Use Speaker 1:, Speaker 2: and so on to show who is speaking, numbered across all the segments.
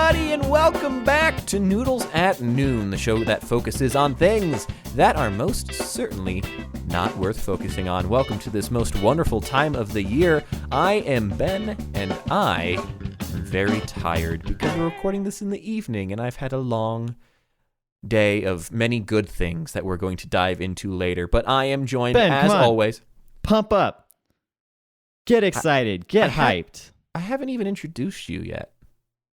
Speaker 1: everybody, and welcome back to Noodles at Noon, the show that focuses on things that are most certainly not worth focusing on. Welcome to this most wonderful time of the year. I am Ben, and I am very tired because we're recording this in the evening, and I've had a long day of many good things that we're going to dive into later. But I am joined,
Speaker 2: Ben,
Speaker 1: as always.
Speaker 2: Pump up. Get excited. Get hyped.
Speaker 1: I haven't even introduced you yet.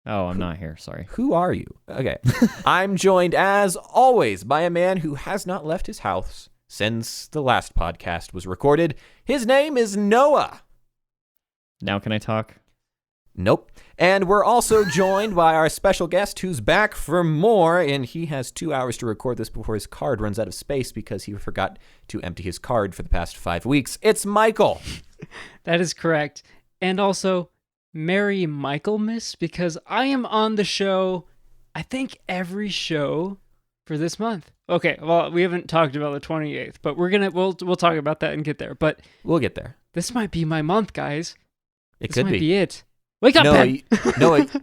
Speaker 2: Oh, I'm not here. Sorry.
Speaker 1: Who are you? Okay. I'm joined, as always, by a man who has not left his house since the last podcast was recorded. His name is Noah.
Speaker 2: Now can I talk?
Speaker 1: Nope. And we're also joined by our special guest who's back for more, and he has 2 hours to record this before his card runs out of space because he forgot to empty his card for the past 5 weeks. It's Michael.
Speaker 3: That is correct. And also, Merry Michaelmas, because I am on the show, I think every show for this month. Okay, well, we haven't talked about the 28th, but we'll talk about that and get there. But
Speaker 1: we'll get there.
Speaker 3: This might be my month, guys.
Speaker 1: This
Speaker 3: could
Speaker 1: might
Speaker 3: be it. Wake up, Ben.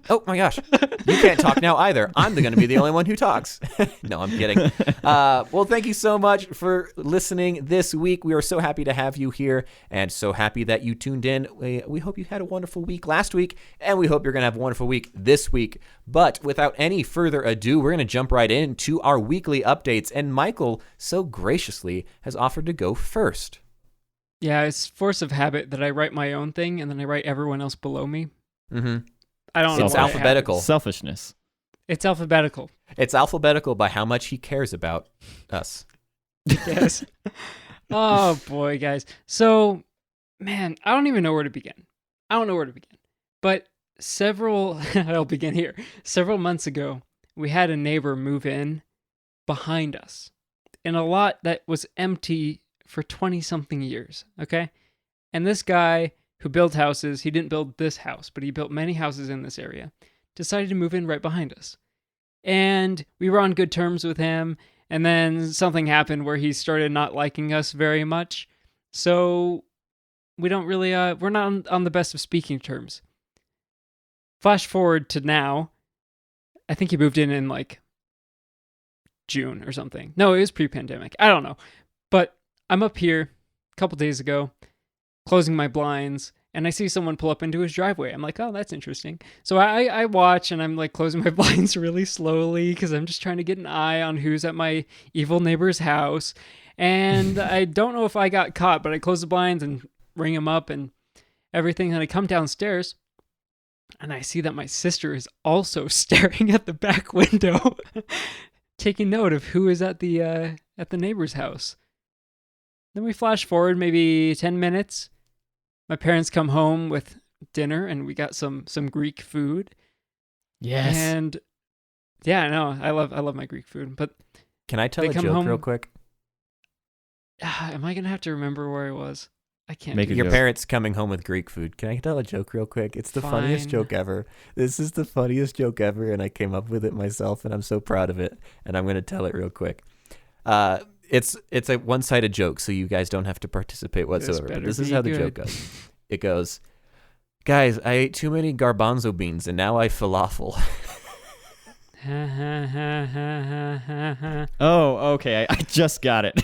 Speaker 1: Oh my gosh. You can't talk now either. I'm going to be the only one who talks. No, I'm kidding. Well, thank you so much for listening this week. We are so happy to have you here and so happy that you tuned in. We hope you had a wonderful week last week, and we hope you're going to have a wonderful week this week. But without any further ado, we're going to jump right into our weekly updates, and Michael so graciously has offered to go first.
Speaker 3: Yeah, it's force of habit that I write my own thing and then I write everyone else below me.
Speaker 1: Mm-hmm.
Speaker 3: I don't know.
Speaker 1: It's alphabetical.
Speaker 2: Selfishness.
Speaker 3: It's alphabetical.
Speaker 1: It's alphabetical by how much he cares about us.
Speaker 3: Yes. Oh, boy, guys. So, man, I don't even know where to begin. But I'll begin here. Several months ago, we had a neighbor move in behind us in a lot that was empty for 20-something years, okay? And this guy who built houses, he didn't build this house, but he built many houses in this area, decided to move in right behind us. And we were on good terms with him, and then something happened where he started not liking us very much. So we don't really, we're not on the best of speaking terms. Flash forward to now, I think he moved in like June or something. No, it was pre-pandemic. I don't know. But I'm up here a couple days ago, closing my blinds, and I see someone pull up into his driveway. I'm like, oh, that's interesting. So I watch, and I'm like closing my blinds really slowly because I'm just trying to get an eye on who's at my evil neighbor's house. And I don't know if I got caught, but I close the blinds and ring him up and everything. And I come downstairs, and I see that my sister is also staring at the back window, taking note of who is at the neighbor's house. Then we flash forward maybe 10 minutes. My parents come home with dinner, and we got some Greek food.
Speaker 2: Yes.
Speaker 3: And yeah, I know. I love my Greek food. But
Speaker 1: can I tell a joke real quick?
Speaker 3: Am I gonna have to remember where I was? I can't.
Speaker 2: Make
Speaker 1: Your parents coming home with Greek food. Can I tell a joke real quick? It's the funniest joke ever. This is the funniest joke ever, and I came up with it myself, and I'm so proud of it. And I'm gonna tell it real quick. It's a one-sided joke, so you guys don't have to participate whatsoever. But this is how the joke goes. It goes, guys, I ate too many garbanzo beans, and now I falafel.
Speaker 2: Oh, okay. I just got it.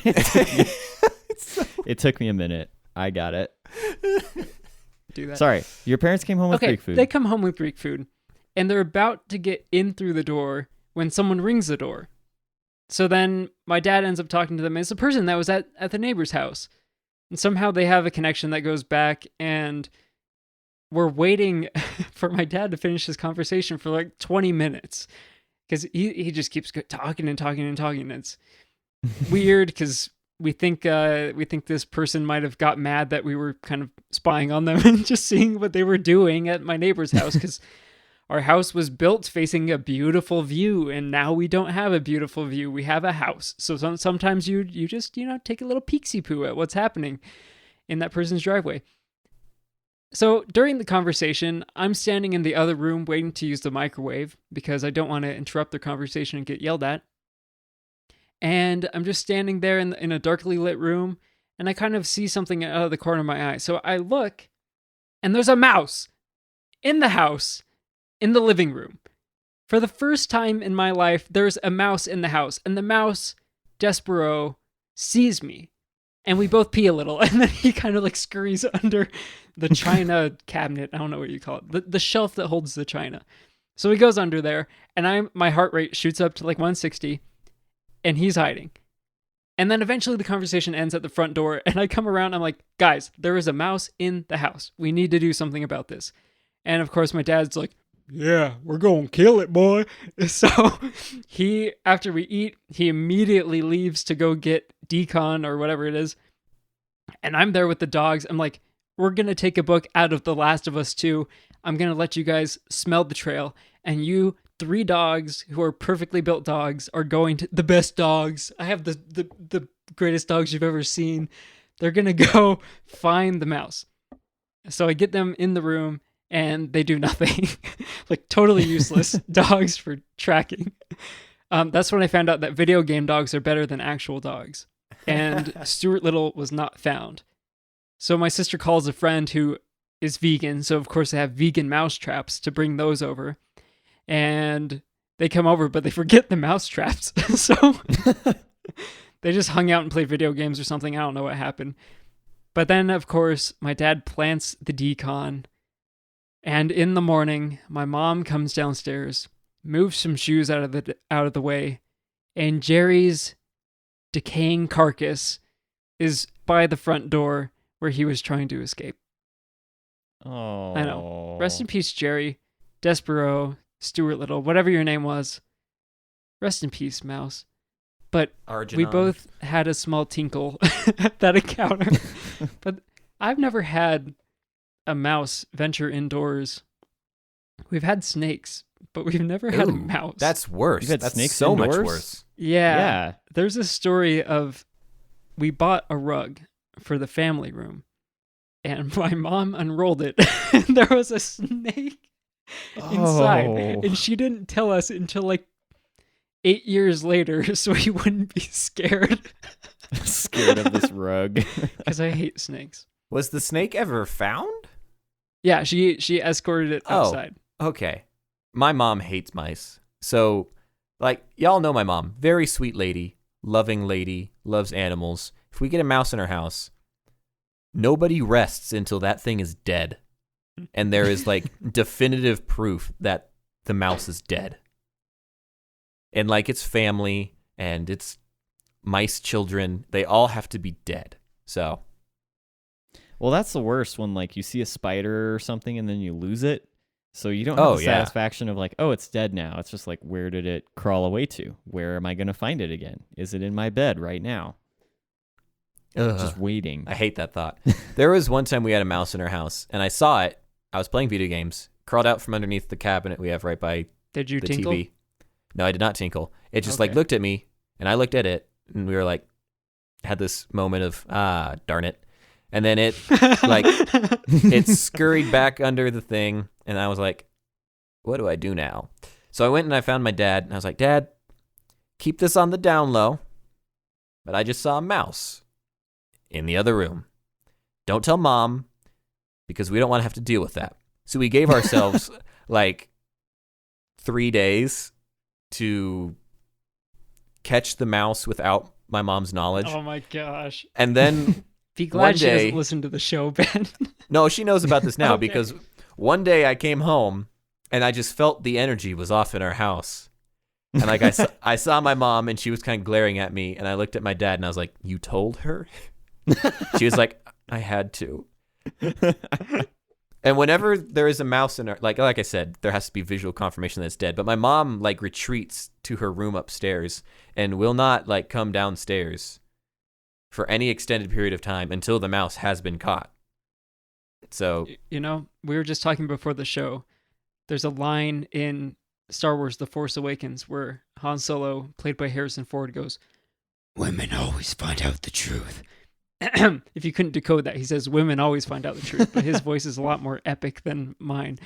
Speaker 2: It took me a minute. I got it.
Speaker 3: Do that.
Speaker 2: Sorry. Your parents came home with Greek food.
Speaker 3: They come home with Greek food, and they're about to get in through the door when someone rings the door. So then my dad ends up talking to them. It's a person that was at the neighbor's house. And somehow they have a connection that goes back, and we're waiting for my dad to finish his conversation for like 20 minutes. Because he just keeps talking and talking and talking. It's weird because we think this person might have got mad that we were kind of spying on them and just seeing what they were doing at my neighbor's house, because our house was built facing a beautiful view, and now we don't have a beautiful view. We have a house. So sometimes you just, take a little peeksy-poo at what's happening in that person's driveway. So during the conversation, I'm standing in the other room waiting to use the microwave because I don't want to interrupt their conversation and get yelled at. And I'm just standing there in a darkly lit room, and I kind of see something out of the corner of my eye. So I look, and there's a mouse in the house, in the living room. For the first time in my life, there's a mouse in the house, and the mouse, Despero, sees me. And we both pee a little, and then he kind of like scurries under the china cabinet. I don't know what you call it. The shelf that holds the china. So he goes under there, and my heart rate shoots up to like 160, and he's hiding. And then eventually the conversation ends at the front door, and I come around, I'm like, guys, there is a mouse in the house. We need to do something about this. And of course my dad's like, yeah, we're going to kill it, boy. So after we eat, he immediately leaves to go get decon or whatever it is. And I'm there with the dogs. I'm like, we're going to take a book out of The Last of Us 2. I'm going to let you guys smell the trail. And you 3 dogs who are perfectly built dogs are going to the best dogs. I have the greatest dogs you've ever seen. They're going to go find the mouse. So I get them in the room and they do nothing. Like totally useless dogs for tracking. That's when I found out that video game dogs are better than actual dogs. And Stuart Little was not found. So my sister calls a friend who is vegan. So of course they have vegan mouse traps to bring those over. And they come over, but they forget the mouse traps. So they just hung out and played video games or something. I don't know what happened. But then, of course, my dad plants the decon. And in the morning, my mom comes downstairs, moves some shoes out of the way, and Jerry's decaying carcass is by the front door where he was trying to escape.
Speaker 2: Oh.
Speaker 3: I know. Rest in peace, Jerry, Despero, Stuart Little, whatever your name was. Rest in peace, mouse. But we both had a small tinkle at that encounter. But I've never had a mouse venture indoors. We've had snakes, but we've never had a mouse.
Speaker 1: That's worse.
Speaker 2: You've had
Speaker 1: That's
Speaker 2: snakes
Speaker 1: so
Speaker 2: indoors?
Speaker 1: much worse.
Speaker 3: Yeah. There's a story of we bought a rug for the family room, and my mom unrolled it, and there was a snake inside, and she didn't tell us until like 8 years later, so we wouldn't be scared.
Speaker 2: Scared of this rug.
Speaker 3: Because I hate snakes.
Speaker 1: Was the snake ever found?
Speaker 3: Yeah, she escorted it outside.
Speaker 1: Okay. My mom hates mice. So, like, y'all know my mom. Very sweet lady, loving lady, loves animals. If we get a mouse in our house, nobody rests until that thing is dead. And there is, like, definitive proof that the mouse is dead. And, like, its family and its mice children, they all have to be dead. So...
Speaker 2: Well, that's the worst when, like, you see a spider or something and then you lose it. So you don't have the satisfaction of, like, oh, it's dead now. It's just like, where did it crawl away to? Where am I going to find it again? Is it in my bed right now? Just waiting.
Speaker 1: I hate that thought. There was one time we had a mouse in our house, and I saw it. I was playing video games, crawled out from underneath the cabinet we have right by
Speaker 3: Did you
Speaker 1: the
Speaker 3: tinkle?
Speaker 1: TV. No, I did not tinkle. It just, like, looked at me, and I looked at it, and we were, like, had this moment of, darn it. And then it, like, it scurried back under the thing, and I was like, what do I do now? So I went and I found my dad, and I was like, Dad, keep this on the down low, but I just saw a mouse in the other room. Don't tell Mom, because we don't want to have to deal with that. So we gave ourselves, like, 3 days to catch the mouse without my mom's knowledge.
Speaker 3: Oh, my gosh.
Speaker 1: And then...
Speaker 3: Be glad she doesn't listen to the show, Ben.
Speaker 1: No, she knows about this now
Speaker 3: Okay.
Speaker 1: because one day I came home and I just felt the energy was off in our house. And like I saw my mom and she was kind of glaring at me, and I looked at my dad and I was like, "You told her?" She was like, "I had to." And whenever there is a mouse in her, like I said, there has to be visual confirmation that it's dead. But my mom like retreats to her room upstairs and will not like come downstairs for any extended period of time until the mouse has been caught. So,
Speaker 3: you know, we were just talking before the show. There's a line in Star Wars The Force Awakens where Han Solo, played by Harrison Ford, goes, "Women always find out the truth." If you couldn't decode that, he says women always find out the truth, but his voice is a lot more epic than mine.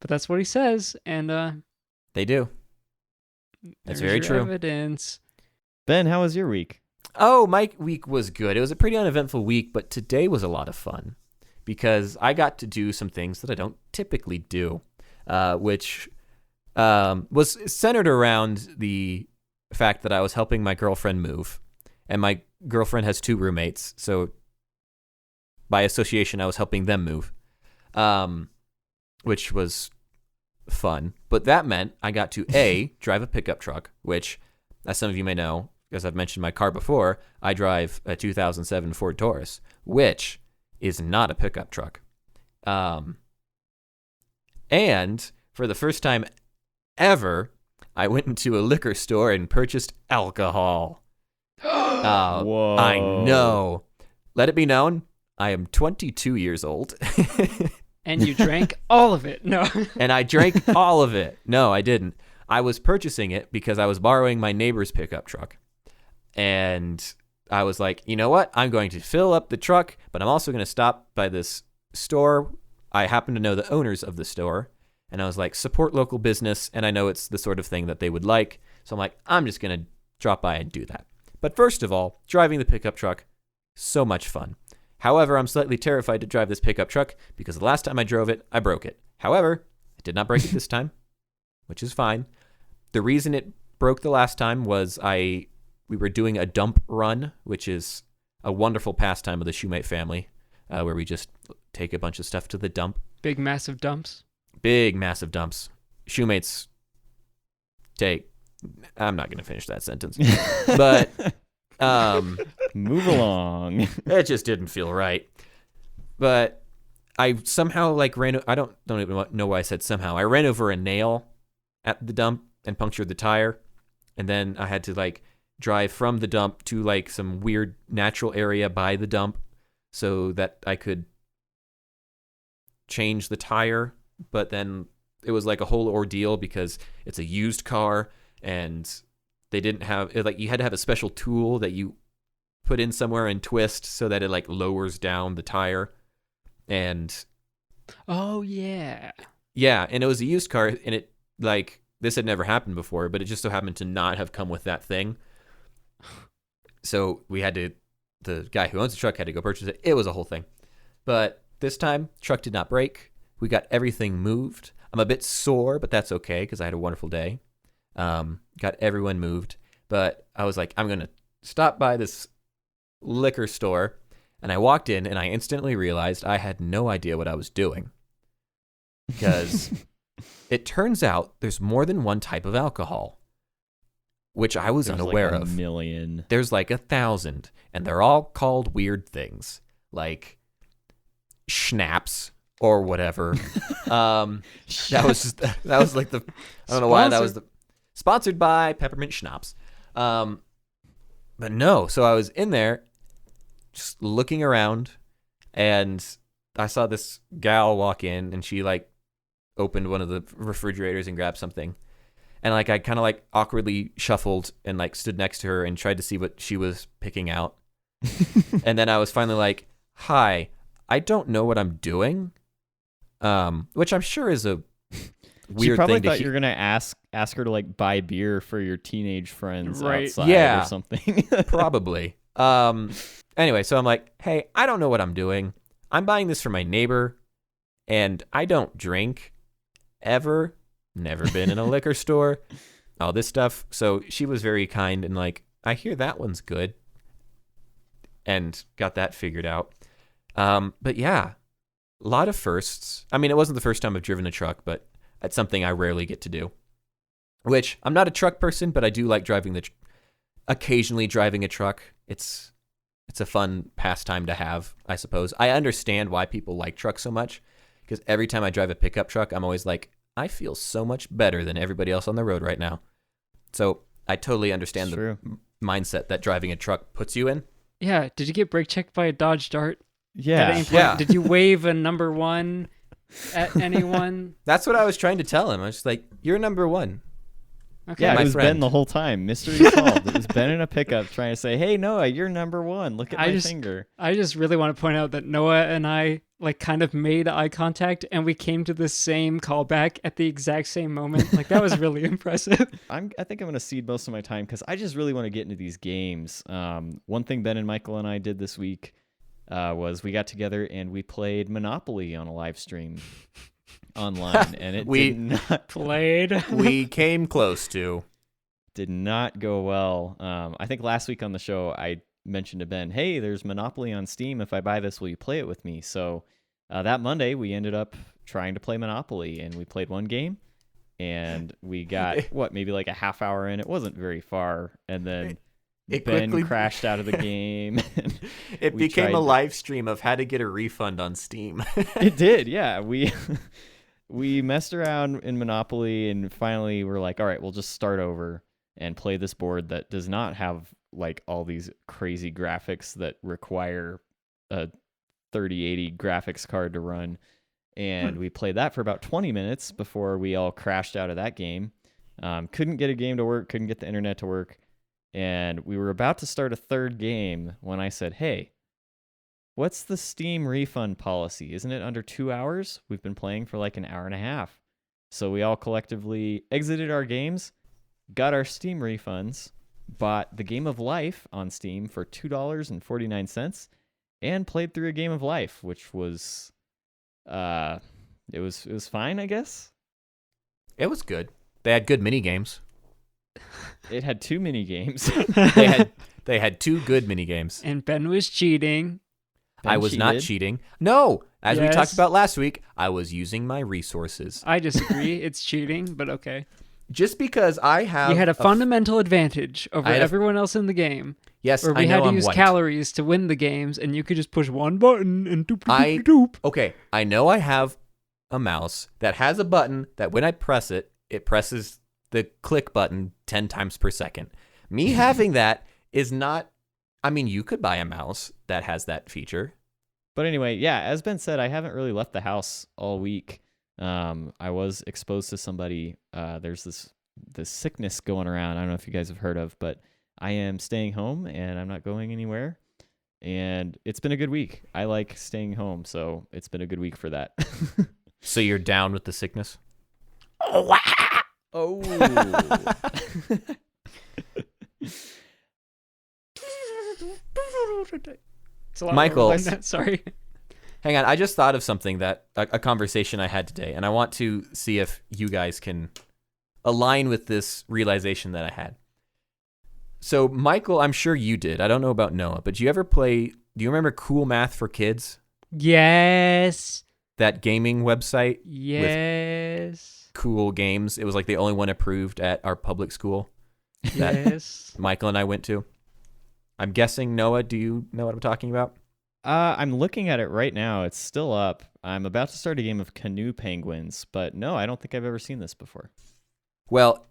Speaker 3: But that's what he says, and
Speaker 1: they do. That's very true.
Speaker 3: Evidence.
Speaker 2: Ben, how was your week?
Speaker 1: Oh, my week was good. It was a pretty uneventful week, but today was a lot of fun because I got to do some things that I don't typically do, which was centered around the fact that I was helping my girlfriend move, and my girlfriend has 2 roommates, so by association, I was helping them move, which was fun. But that meant I got to A, drive a pickup truck, which, as some of you may know, as I've mentioned my car before, I drive a 2007 Ford Taurus, which is not a pickup truck. And for the first time ever, I went into a liquor store and purchased alcohol.
Speaker 2: Whoa.
Speaker 1: I know. Let it be known, I am 22 years old.
Speaker 3: And you drank all of it. No.
Speaker 1: And I drank all of it. No, I didn't. I was purchasing it because I was borrowing my neighbor's pickup truck. And I was like, you know what? I'm going to fill up the truck, but I'm also going to stop by this store. I happen to know the owners of the store. And I was like, support local business. And I know it's the sort of thing that they would like. So I'm like, I'm just going to drop by and do that. But first of all, driving the pickup truck, so much fun. However, I'm slightly terrified to drive this pickup truck because the last time I drove it, I broke it. However, I did not break it this time, which is fine. The reason it broke the last time was we were doing a dump run, which is a wonderful pastime of the Shoemate family, where we just take a bunch of stuff to the dump.
Speaker 3: Big, massive dumps?
Speaker 1: Big, massive dumps. Shoemates take... I'm not going to finish that sentence. But...
Speaker 2: Move along.
Speaker 1: It just didn't feel right. But I somehow I don't even know why I said somehow. I ran over a nail at the dump and punctured the tire. And then I had to drive from the dump to some weird natural area by the dump so that I could change the tire. But then it was a whole ordeal because it's a used car and they didn't have you had to have a special tool that you put in somewhere and twist so that it lowers down the tire. And
Speaker 3: oh yeah,
Speaker 1: and it was a used car, and it this had never happened before, but it just so happened to not have come with that thing. So the guy who owns the truck had to go purchase it. It was a whole thing. But this time, truck did not break. We got everything moved. I'm a bit sore, but that's okay because I had a wonderful day. Got everyone moved. But I was like, I'm going to stop by this liquor store. And I walked in and I instantly realized I had no idea what I was doing. Because it turns out there's more than one type of alcohol, which I was unaware of.
Speaker 2: There's 1,000,000.
Speaker 1: There's 1,000, and they're all called weird things, like schnapps or whatever. That was I don't know why that was sponsored by Peppermint Schnapps. But no, so I was in there just looking around, and I saw this gal walk in, and she opened one of the refrigerators and grabbed something. And I kind of awkwardly shuffled and stood next to her and tried to see what she was picking out. And then I was finally like, hi, I don't know what I'm doing. Which I'm sure is a weird
Speaker 2: she probably
Speaker 1: thing
Speaker 2: thought you were gonna ask her to buy beer for your teenage friends
Speaker 3: Right.
Speaker 2: outside
Speaker 1: Yeah.
Speaker 2: or something.
Speaker 1: Probably. Anyway, so I'm like, hey, I don't know what I'm doing. I'm buying this for my neighbor, and I don't drink ever. Never been in a liquor store. All this stuff. So she was very kind and I hear that one's good. And got that figured out. But yeah, a lot of firsts. I mean, it wasn't the first time I've driven a truck, but it's something I rarely get to do. Which, I'm not a truck person, but I do like driving occasionally driving a truck. It's a fun pastime to have, I suppose. I understand why people like trucks so much, because every time I drive a pickup truck, I'm always like, I feel so much better than everybody else on the road right now. So I totally understand the mindset that driving a truck puts you in.
Speaker 3: Yeah. Did you get brake checked by a Dodge Dart?
Speaker 2: Yeah.
Speaker 3: At any point?
Speaker 1: Yeah.
Speaker 3: Did you wave a number 1 at anyone?
Speaker 1: That's what I was trying to tell him. I was just like, you're number 1.
Speaker 3: Okay.
Speaker 2: Yeah,
Speaker 1: my
Speaker 2: it was
Speaker 1: friend.
Speaker 2: Ben the whole time. Mystery solved. It was Ben in a pickup trying to say, hey, Noah, you're number 1. Look at my finger.
Speaker 3: I just really want to point out that Noah and I kind of made eye contact and we came to the same callback at the exact same moment. That was really impressive.
Speaker 2: I think I'm going to cede most of my time because I just really want to get into these games. One thing Ben and Michael and I did this week was we got together and we played Monopoly on a live stream. online, and it
Speaker 1: We-
Speaker 2: did not
Speaker 3: Played.
Speaker 1: We came close to.
Speaker 2: did not go well. I think last week on the show I mentioned to Ben, hey, there's Monopoly on Steam. If I buy this, will you play it with me? So that Monday we ended up trying to play Monopoly, and we played one game, and we got maybe like a half hour in. It wasn't very far, and then
Speaker 1: It
Speaker 2: Ben
Speaker 1: quickly
Speaker 2: crashed out of the game.
Speaker 1: It
Speaker 2: We
Speaker 1: became a
Speaker 2: tried-
Speaker 1: live stream of how to get a refund on Steam.
Speaker 2: It did, yeah. We messed around in Monopoly, and finally we're like, all right, we'll just start over and play this board that does not have like all these crazy graphics that require a 3080 graphics card to run. And we played that for about 20 minutes before we all crashed out of that game. Couldn't get a game to work, couldn't get the internet to work. And we were about to start a third game when I said, hey, what's the Steam refund policy? Isn't it under 2 hours? We've been playing for like an hour and a half. So we all collectively exited our games, got our Steam refunds, bought the Game of Life on Steam for $2.49, and played through a Game of Life, which was it was fine, I guess.
Speaker 1: It was good. They had good mini games.
Speaker 2: It had 2 mini games.
Speaker 1: They had 2 good mini games.
Speaker 3: And Ben was cheating.
Speaker 1: I was not
Speaker 2: cheated.
Speaker 1: cheating. No, as we
Speaker 3: Yes.
Speaker 1: talked about last week, I was using my resources.
Speaker 3: I disagree. It's cheating, but okay.
Speaker 1: Just because I have
Speaker 3: You had a fundamental advantage over
Speaker 1: I had a-
Speaker 3: everyone else in the game,
Speaker 1: yes,
Speaker 3: where
Speaker 1: I
Speaker 3: we
Speaker 1: know
Speaker 3: had to
Speaker 1: I'm
Speaker 3: use
Speaker 1: white.
Speaker 3: calories to win the games, and you could just push one button and doop
Speaker 1: I-
Speaker 3: doop doop.
Speaker 1: Okay, I know I have a mouse that has a button that when I press it, it presses the click button 10 times per second. Me having that is not. I mean, you could buy a mouse that has that feature.
Speaker 2: But anyway, yeah, as Ben said, I haven't really left the house all week. I was exposed to somebody. There's this sickness going around. I don't know if you guys have heard of, but I am staying home and I'm not going anywhere. And it's been a good week. I like staying home, so it's been a good week for that.
Speaker 1: So you're down with the sickness?
Speaker 2: Oh.
Speaker 3: It's a lot
Speaker 1: Michael.
Speaker 3: more than that. Sorry.
Speaker 1: Hang on, I just thought of something that a conversation I had today, and I want to see if you guys can align with this realization that I had. So, Michael, I'm sure you did. I don't know about Noah, but do you remember Cool Math for Kids?
Speaker 3: Yes.
Speaker 1: That gaming website?
Speaker 3: Yes.
Speaker 1: Cool games. It was like the only one approved at our public school that
Speaker 3: Yes.
Speaker 1: Michael and I went to. I'm guessing, Noah, do you know what I'm talking about?
Speaker 2: I'm looking at it right now. It's still up. I'm about to start a game of Canoe Penguins, but no, I don't think I've ever seen this before.
Speaker 1: Well,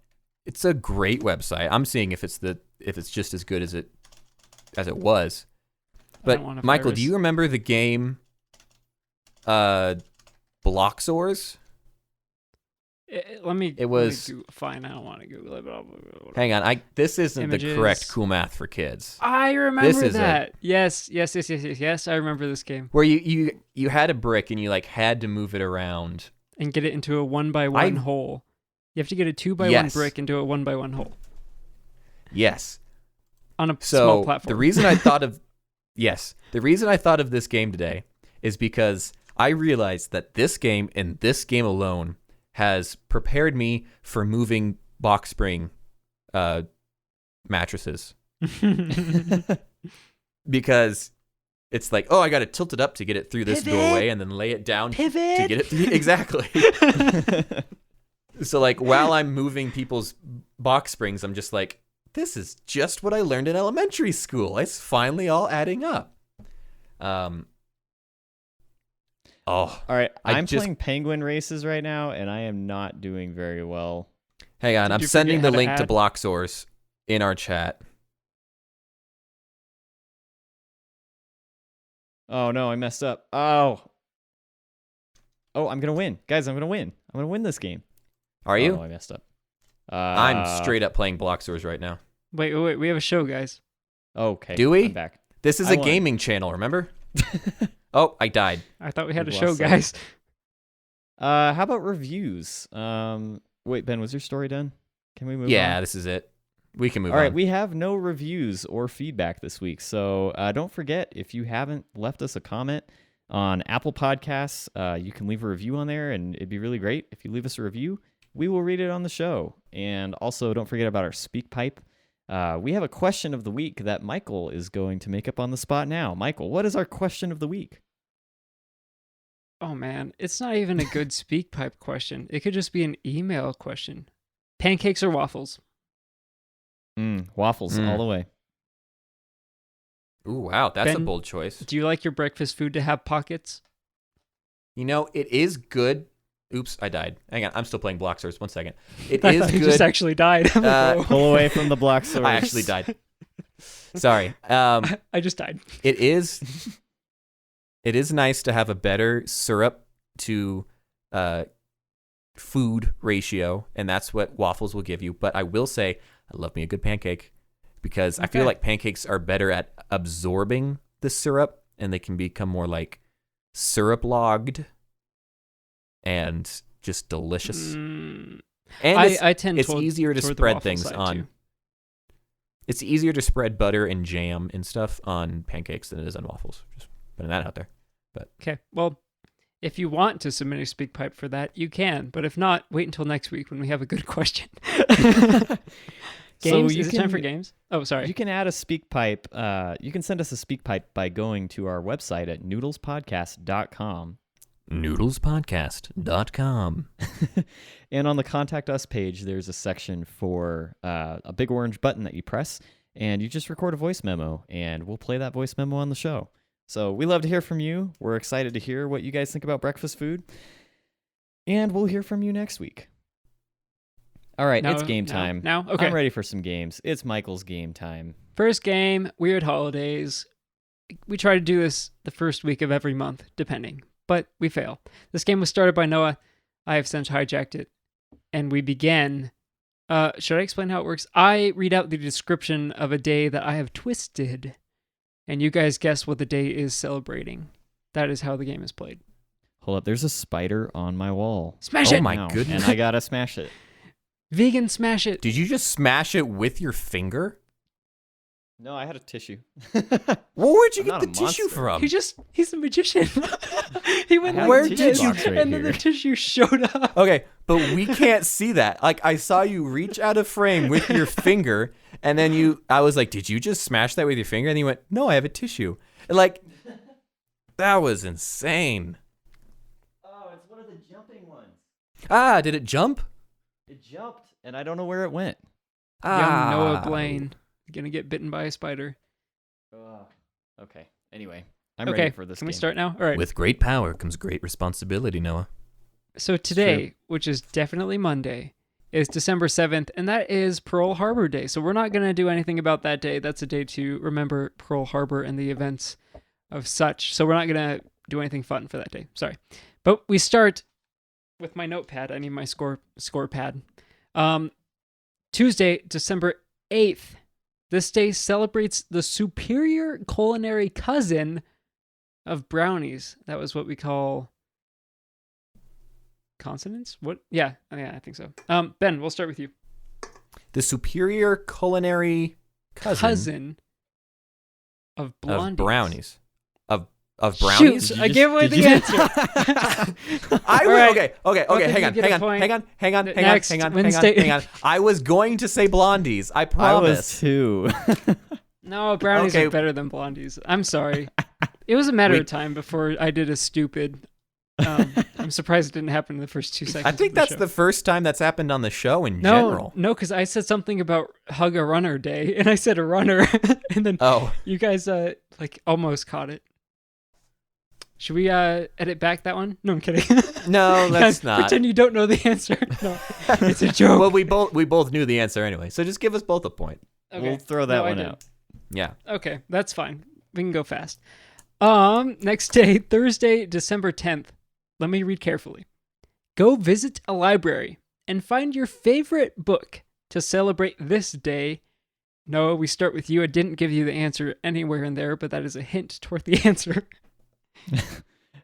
Speaker 1: it's a great website. I'm seeing if it's just as good as it was.
Speaker 3: don't want
Speaker 1: But
Speaker 3: a
Speaker 1: Michael,
Speaker 3: virus.
Speaker 1: do you remember the game Bloxors?
Speaker 3: Fine. I don't want to Google it. But
Speaker 1: Hang on, this isn't the correct
Speaker 3: Images.
Speaker 1: Cool Math for Kids.
Speaker 3: I remember
Speaker 1: is
Speaker 3: that. Yes. I remember this game.
Speaker 1: Where you had a brick and you like had to move it around.
Speaker 3: And get it into a 1x1 hole. You have to get a 2x1
Speaker 1: Yes.
Speaker 3: brick into a 1x1 hole
Speaker 1: Yes.
Speaker 3: on a
Speaker 1: So
Speaker 3: small platform.
Speaker 1: the reason I thought of this game today is because I realized that this game and this game alone has prepared me for moving box spring mattresses. Because it's like, oh, I got to tilt it up to get it through this doorway and then lay it down to get it through. Exactly. So like while I'm moving people's box springs, I'm just like, this is just what I learned in elementary school. It's finally all adding up.
Speaker 2: All right,
Speaker 1: I
Speaker 2: I'm
Speaker 1: just-
Speaker 2: playing Penguin Races right now, and I am not doing very well.
Speaker 1: Hang on,
Speaker 3: Did
Speaker 1: I'm
Speaker 3: you
Speaker 1: sending
Speaker 3: forget
Speaker 1: the
Speaker 3: how to
Speaker 1: link to
Speaker 3: add?
Speaker 1: Bloxors in our chat.
Speaker 2: Oh no, I messed up. Oh, I'm gonna win, guys. I'm gonna win. I'm gonna win this game.
Speaker 1: Are you?
Speaker 2: Oh, I messed up.
Speaker 1: I'm straight up playing Bloxors right now.
Speaker 3: Wait. We have a show, guys.
Speaker 2: Okay.
Speaker 1: Do we?
Speaker 2: I'm back.
Speaker 1: This is
Speaker 2: I
Speaker 1: a
Speaker 2: won.
Speaker 1: gaming channel, remember? Oh, I died.
Speaker 3: I thought we had a
Speaker 2: We've
Speaker 3: show,
Speaker 2: lost
Speaker 3: guys.
Speaker 2: How about reviews? Wait, Ben, was your story done? Can we move on?
Speaker 1: Yeah, this is it. We can move
Speaker 2: All right,
Speaker 1: on.
Speaker 2: we have no reviews or feedback this week, so don't forget, if you haven't left us a comment, on Apple Podcasts. You can leave a review on there, and it'd be really great if you leave us a review. We will read it on the show. And also, don't forget about our SpeakPipe. We have a question of the week that Michael is going to make up on the spot now. Michael, what is our question of the week?
Speaker 3: Oh, man. It's not even a good SpeakPipe question. It could just be an email question. Pancakes or waffles?
Speaker 2: Waffles all the way.
Speaker 1: Ooh, wow. That's
Speaker 3: Ben,
Speaker 1: a bold choice.
Speaker 3: Do you like your breakfast food to have pockets?
Speaker 1: You know, it is good. Oops, I died. Hang on. I'm still playing Block Source. 1 second. It
Speaker 3: I
Speaker 1: is
Speaker 3: thought
Speaker 1: good.
Speaker 3: You just actually died. I'm like, whoa.
Speaker 2: Pull away from the block source.
Speaker 1: I actually died. Sorry.
Speaker 3: I just died.
Speaker 1: It is nice to have a better syrup to food ratio, and that's what waffles will give you. But I will say, I love me a good pancake because I feel like pancakes are better at absorbing the syrup, and they can become more like syrup logged and just delicious. And
Speaker 3: I tend
Speaker 1: it's easier to spread things on.
Speaker 3: Too.
Speaker 1: It's easier to spread butter and jam and stuff on pancakes than it is on waffles. Just putting that out there. But
Speaker 3: okay, well, if you want to submit a SpeakPipe for that, you can. But if not, wait until next week when we have a good question. Games? Is it time for games? Oh, sorry.
Speaker 2: You can add a SpeakPipe. You can send us a SpeakPipe by going to our website at noodlespodcast.com.
Speaker 1: Noodlespodcast.com.
Speaker 2: And on the Contact Us page, there's a section for a big orange button that you press, and you just record a voice memo, and we'll play that voice memo on the show. So we love to hear from you. We're excited to hear what you guys think about breakfast food, and we'll hear from you next week. All right, it's game time.
Speaker 3: Now? Okay.
Speaker 2: I'm ready for some games. It's Michael's game time.
Speaker 3: First game, Weird Holidays. We try to do this the first week of every month, depending, but we fail. This game was started by Noah. I have since hijacked it, and we begin. Should I explain how it works? I read out the description of a day that I have twisted, and you guys guess what the day is celebrating. That is how the game is played.
Speaker 2: Hold up, there's a spider on my wall.
Speaker 3: Smash it!
Speaker 1: Oh my goodness.
Speaker 2: And I gotta smash it.
Speaker 3: Vegan smash it.
Speaker 1: Did you just smash it with your finger?
Speaker 2: No, I had a tissue.
Speaker 1: Well, where'd you
Speaker 2: I'm
Speaker 1: get the
Speaker 2: not a
Speaker 1: tissue
Speaker 2: monster.
Speaker 1: from?
Speaker 3: He's a magician. He went
Speaker 2: I
Speaker 3: like
Speaker 2: have a
Speaker 3: this,
Speaker 2: tissue box right
Speaker 3: and then the
Speaker 2: here.
Speaker 3: tissue showed up.
Speaker 1: Okay, but we can't see that. Like, I saw you reach out of frame with your finger, and then I was like, did you just smash that with your finger? And you went, no, I have a tissue. And like, that was insane.
Speaker 2: Oh, it's one of the jumping ones.
Speaker 1: Ah, did it jump?
Speaker 2: It jumped, and I don't know where it went.
Speaker 3: Young Noah Blaine gonna get bitten by a spider.
Speaker 2: Okay. Anyway, I'm
Speaker 3: Okay,
Speaker 2: ready for this
Speaker 3: can
Speaker 2: game.
Speaker 3: we start now? All right.
Speaker 1: With great power comes great responsibility, Noah.
Speaker 3: So today, which is definitely Monday, is December 7th, and that is Pearl Harbor Day. So we're not going to do anything about that day. That's a day to remember Pearl Harbor and the events of such. So we're not going to do anything fun for that day. Sorry. But we start with my notepad. I need my score pad. Tuesday, December 8th. This day celebrates the superior culinary cousin of brownies. That was what we call consonants? What? Yeah, I think so. Ben, we'll start with you.
Speaker 1: The superior culinary cousin
Speaker 3: of blondies.
Speaker 1: of brownies. Of brownies?
Speaker 3: Shoot, I gave away the answer.
Speaker 1: Okay. Hang on. I was going to say blondies. I promise.
Speaker 2: I was too.
Speaker 3: No, brownies are better than blondies. I'm sorry. It was a matter of time before I did a stupid. I'm surprised it didn't happen in the first 2 seconds.
Speaker 1: I think that's
Speaker 3: show.
Speaker 1: the first time that's happened on the show in general.
Speaker 3: No, because I said something about hug a runner day, and I said a runner, and then you guys almost caught it. Should we edit back that one? No, I'm kidding.
Speaker 1: No, let's not.
Speaker 3: Pretend you don't know the answer. No, it's a joke.
Speaker 1: Well, we both knew the answer anyway, so just give us both a point.
Speaker 3: Okay.
Speaker 2: We'll throw that one out.
Speaker 1: Yeah.
Speaker 3: Okay, that's fine. We can go fast. Next day, Thursday, December 10th. Let me read carefully. Go visit a library and find your favorite book to celebrate this day. Noah, we start with you. I didn't give you the answer anywhere in there, but that is a hint toward the answer.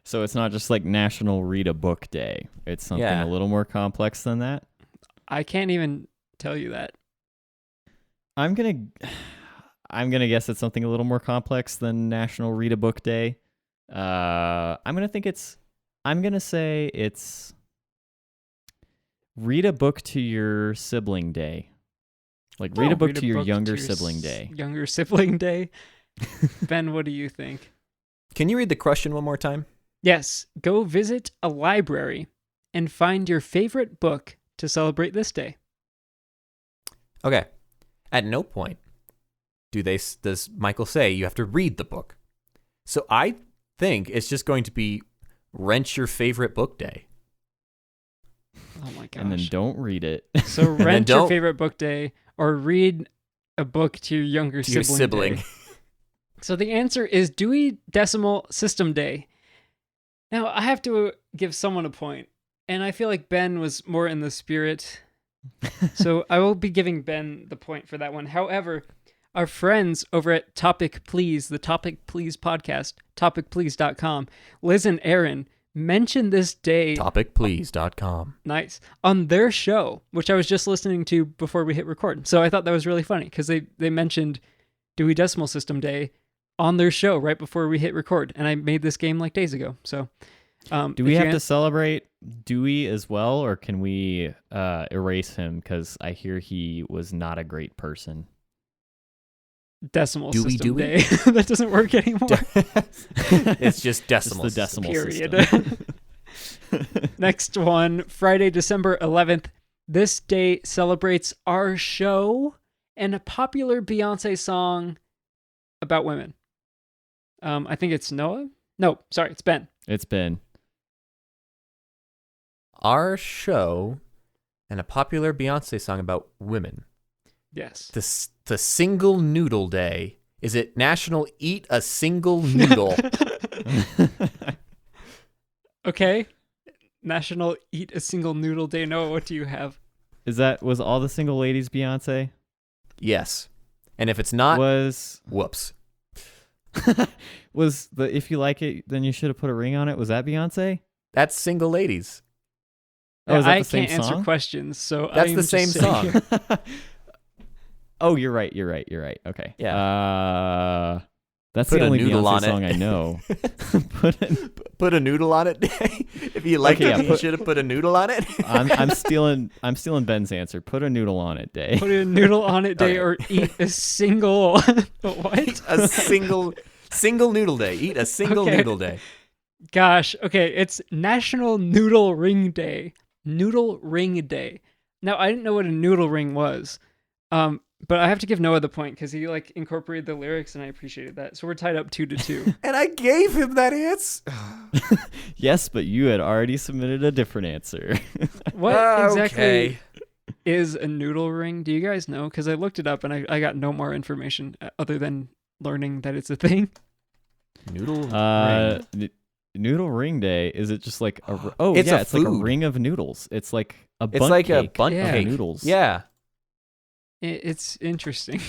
Speaker 2: So it's not just like National Read a Book Day. It's something a little more complex than that.
Speaker 3: I can't even tell you that.
Speaker 2: I'm gonna guess it's something a little more complex than National Read a Book Day. I'm gonna say it's read a book to your sibling day. Like read a book to your younger sibling day.
Speaker 3: Younger sibling day. Ben, what do you think?
Speaker 1: Can you read the question one more time?
Speaker 3: Yes. Go visit a library and find your favorite book to celebrate this day.
Speaker 1: Okay. At no point does Michael say you have to read the book. So I think it's just going to be rent your favorite book day.
Speaker 3: Oh my gosh.
Speaker 2: And then don't read it.
Speaker 3: So rent your favorite book day or read a book to your younger sibling. Day. So the answer is Dewey Decimal System Day. Now, I have to give someone a point, and I feel like Ben was more in the spirit. So I will be giving Ben the point for that one. However, our friends over at Topic Please, the Topic Please podcast, topicplease.com, Liz and Aaron mentioned this day.
Speaker 1: Topicplease.com.
Speaker 3: Nice. On their show, which I was just listening to before we hit record. So I thought that was really funny because they mentioned Dewey Decimal System Day on their show right before we hit record. And I made this game like days ago. So
Speaker 2: do we have to celebrate Dewey as well, or can we erase him because I hear he was not a great person?
Speaker 3: Decimal System Day. That doesn't work anymore.
Speaker 1: It's just decimal.
Speaker 2: Just the decimal
Speaker 3: period. System. Next one, Friday, December 11th. This day celebrates our show and a popular Beyonce song about women. I think it's Noah. No, sorry, it's Ben.
Speaker 2: It's Ben.
Speaker 1: Our show and a popular Beyonce song about women.
Speaker 3: Yes.
Speaker 1: The Single Noodle Day. Is it National Eat a Single Noodle?
Speaker 3: Okay. National Eat a Single Noodle Day. Noah, what do you have?
Speaker 2: Was all the single ladies Beyonce?
Speaker 1: Yes. And if it's not, whoops.
Speaker 2: Was the If You Like It, Then You Should Have Put a Ring on It? Was that Beyonce?
Speaker 1: That's Single Ladies.
Speaker 2: Oh, is that
Speaker 3: I
Speaker 2: the same
Speaker 3: can't
Speaker 2: song?
Speaker 3: answer questions, so
Speaker 1: that's the same song.
Speaker 2: Oh, you're right. Okay.
Speaker 1: Yeah.
Speaker 2: That's
Speaker 1: put
Speaker 2: the only
Speaker 1: noodle
Speaker 2: Beyonce
Speaker 1: on
Speaker 2: song
Speaker 1: it.
Speaker 2: I know.
Speaker 1: Put a noodle on it. If you like it, you should have put a noodle on it.
Speaker 2: I'm stealing Ben's answer. Put a noodle on it day.
Speaker 3: Put a noodle on it day, or eat a single what?
Speaker 1: A single noodle day. Eat a single noodle day.
Speaker 3: Gosh, okay, it's National Noodle Ring Day. Noodle Ring Day. Now, I didn't know what a noodle ring was. But I have to give Noah the point because he incorporated the lyrics and I appreciated that. So we're tied up 2-2.
Speaker 1: And I gave him that answer.
Speaker 2: Yes, but you had already submitted a different answer.
Speaker 3: What exactly is a noodle ring? Do you guys know? Because I looked it up and I got no more information other than learning that it's a thing.
Speaker 1: Noodle ring.
Speaker 2: Noodle Ring Day. Is it just like a?
Speaker 1: It's
Speaker 2: like a ring of noodles. It's like a bundt
Speaker 1: It's like
Speaker 2: cake
Speaker 1: a bundt cake.
Speaker 2: of noodles.
Speaker 1: Yeah.
Speaker 3: It's interesting.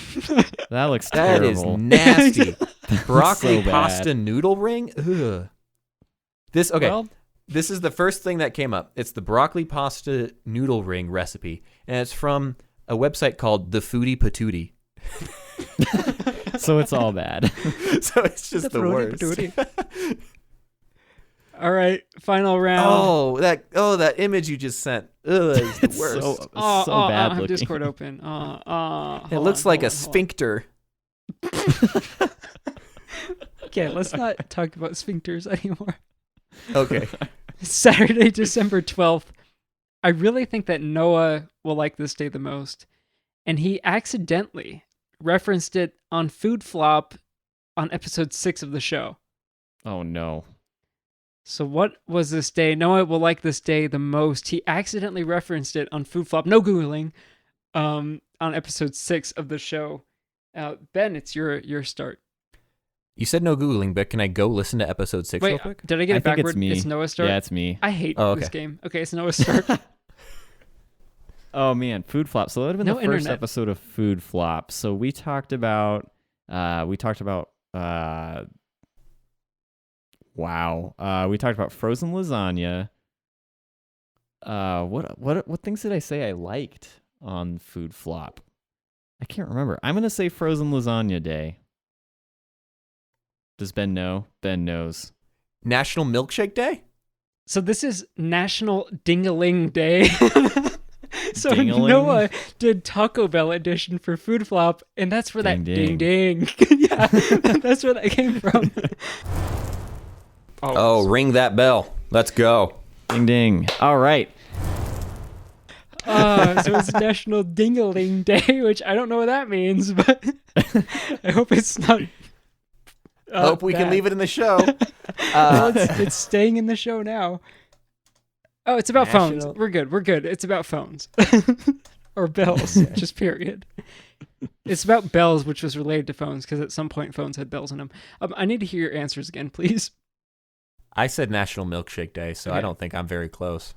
Speaker 2: That looks
Speaker 1: That
Speaker 2: terrible.
Speaker 1: is nasty. Broccoli
Speaker 2: so
Speaker 1: pasta noodle ring? Ugh.
Speaker 3: Well,
Speaker 1: this is the first thing that came up. It's the broccoli pasta noodle ring recipe, and it's from a website called The Foodie Patootie.
Speaker 2: So it's all bad.
Speaker 1: So it's just the worst.
Speaker 3: All right, final round.
Speaker 1: That image you just sent. Ugh, it's the worst.
Speaker 2: so bad
Speaker 3: I have
Speaker 2: looking.
Speaker 3: Discord open.
Speaker 1: It looks like a sphincter.
Speaker 3: Okay, let's not talk about sphincters anymore.
Speaker 1: Okay.
Speaker 3: Saturday, December 12th. I really think that Noah will like this day the most. And he accidentally referenced it on Food Flop on episode 6 of the show.
Speaker 2: Oh, no.
Speaker 3: So what was this day? Noah will like this day the most. He accidentally referenced it on Food Flop. No Googling. On episode 6 of the show. Ben, it's your start.
Speaker 1: You said no Googling, but can I go listen to episode 6 real quick?
Speaker 3: Did I get it backward?
Speaker 2: It's me.
Speaker 3: It's Noah's start?
Speaker 2: Yeah, it's me.
Speaker 3: I hate this game. Okay, it's Noah's start.
Speaker 2: Oh, man. Food Flop. So that would have been the first
Speaker 3: internet.
Speaker 2: episode of Food Flop. So we talked about... We talked about frozen lasagna. What things did I say I liked on Food Flop? I can't remember. I'm gonna say frozen lasagna day. Does Ben know? Ben knows.
Speaker 1: National Milkshake Day?
Speaker 3: So this is National Ding-a-Ling Day. So
Speaker 2: Ding-a-ling?
Speaker 3: Noah did Taco Bell edition for Food Flop, and that's where that ding ding. Yeah, that's where that came from.
Speaker 1: Oh, ring that bell. Let's go.
Speaker 2: Ding ding. All right.
Speaker 3: So it's National Ding-a-Ling Day, which I don't know what that means, but I hope it's not.
Speaker 1: Hope we can leave it in the show.
Speaker 3: Well, it's staying in the show now. Oh, it's about phones. We're good. It's about phones. Or bells, just period. It's about bells, which was related to phones, because at some point phones had bells in them. I need to hear your answers again, please.
Speaker 1: I said National Milkshake Day, so
Speaker 3: Okay.
Speaker 1: I don't think I'm very close.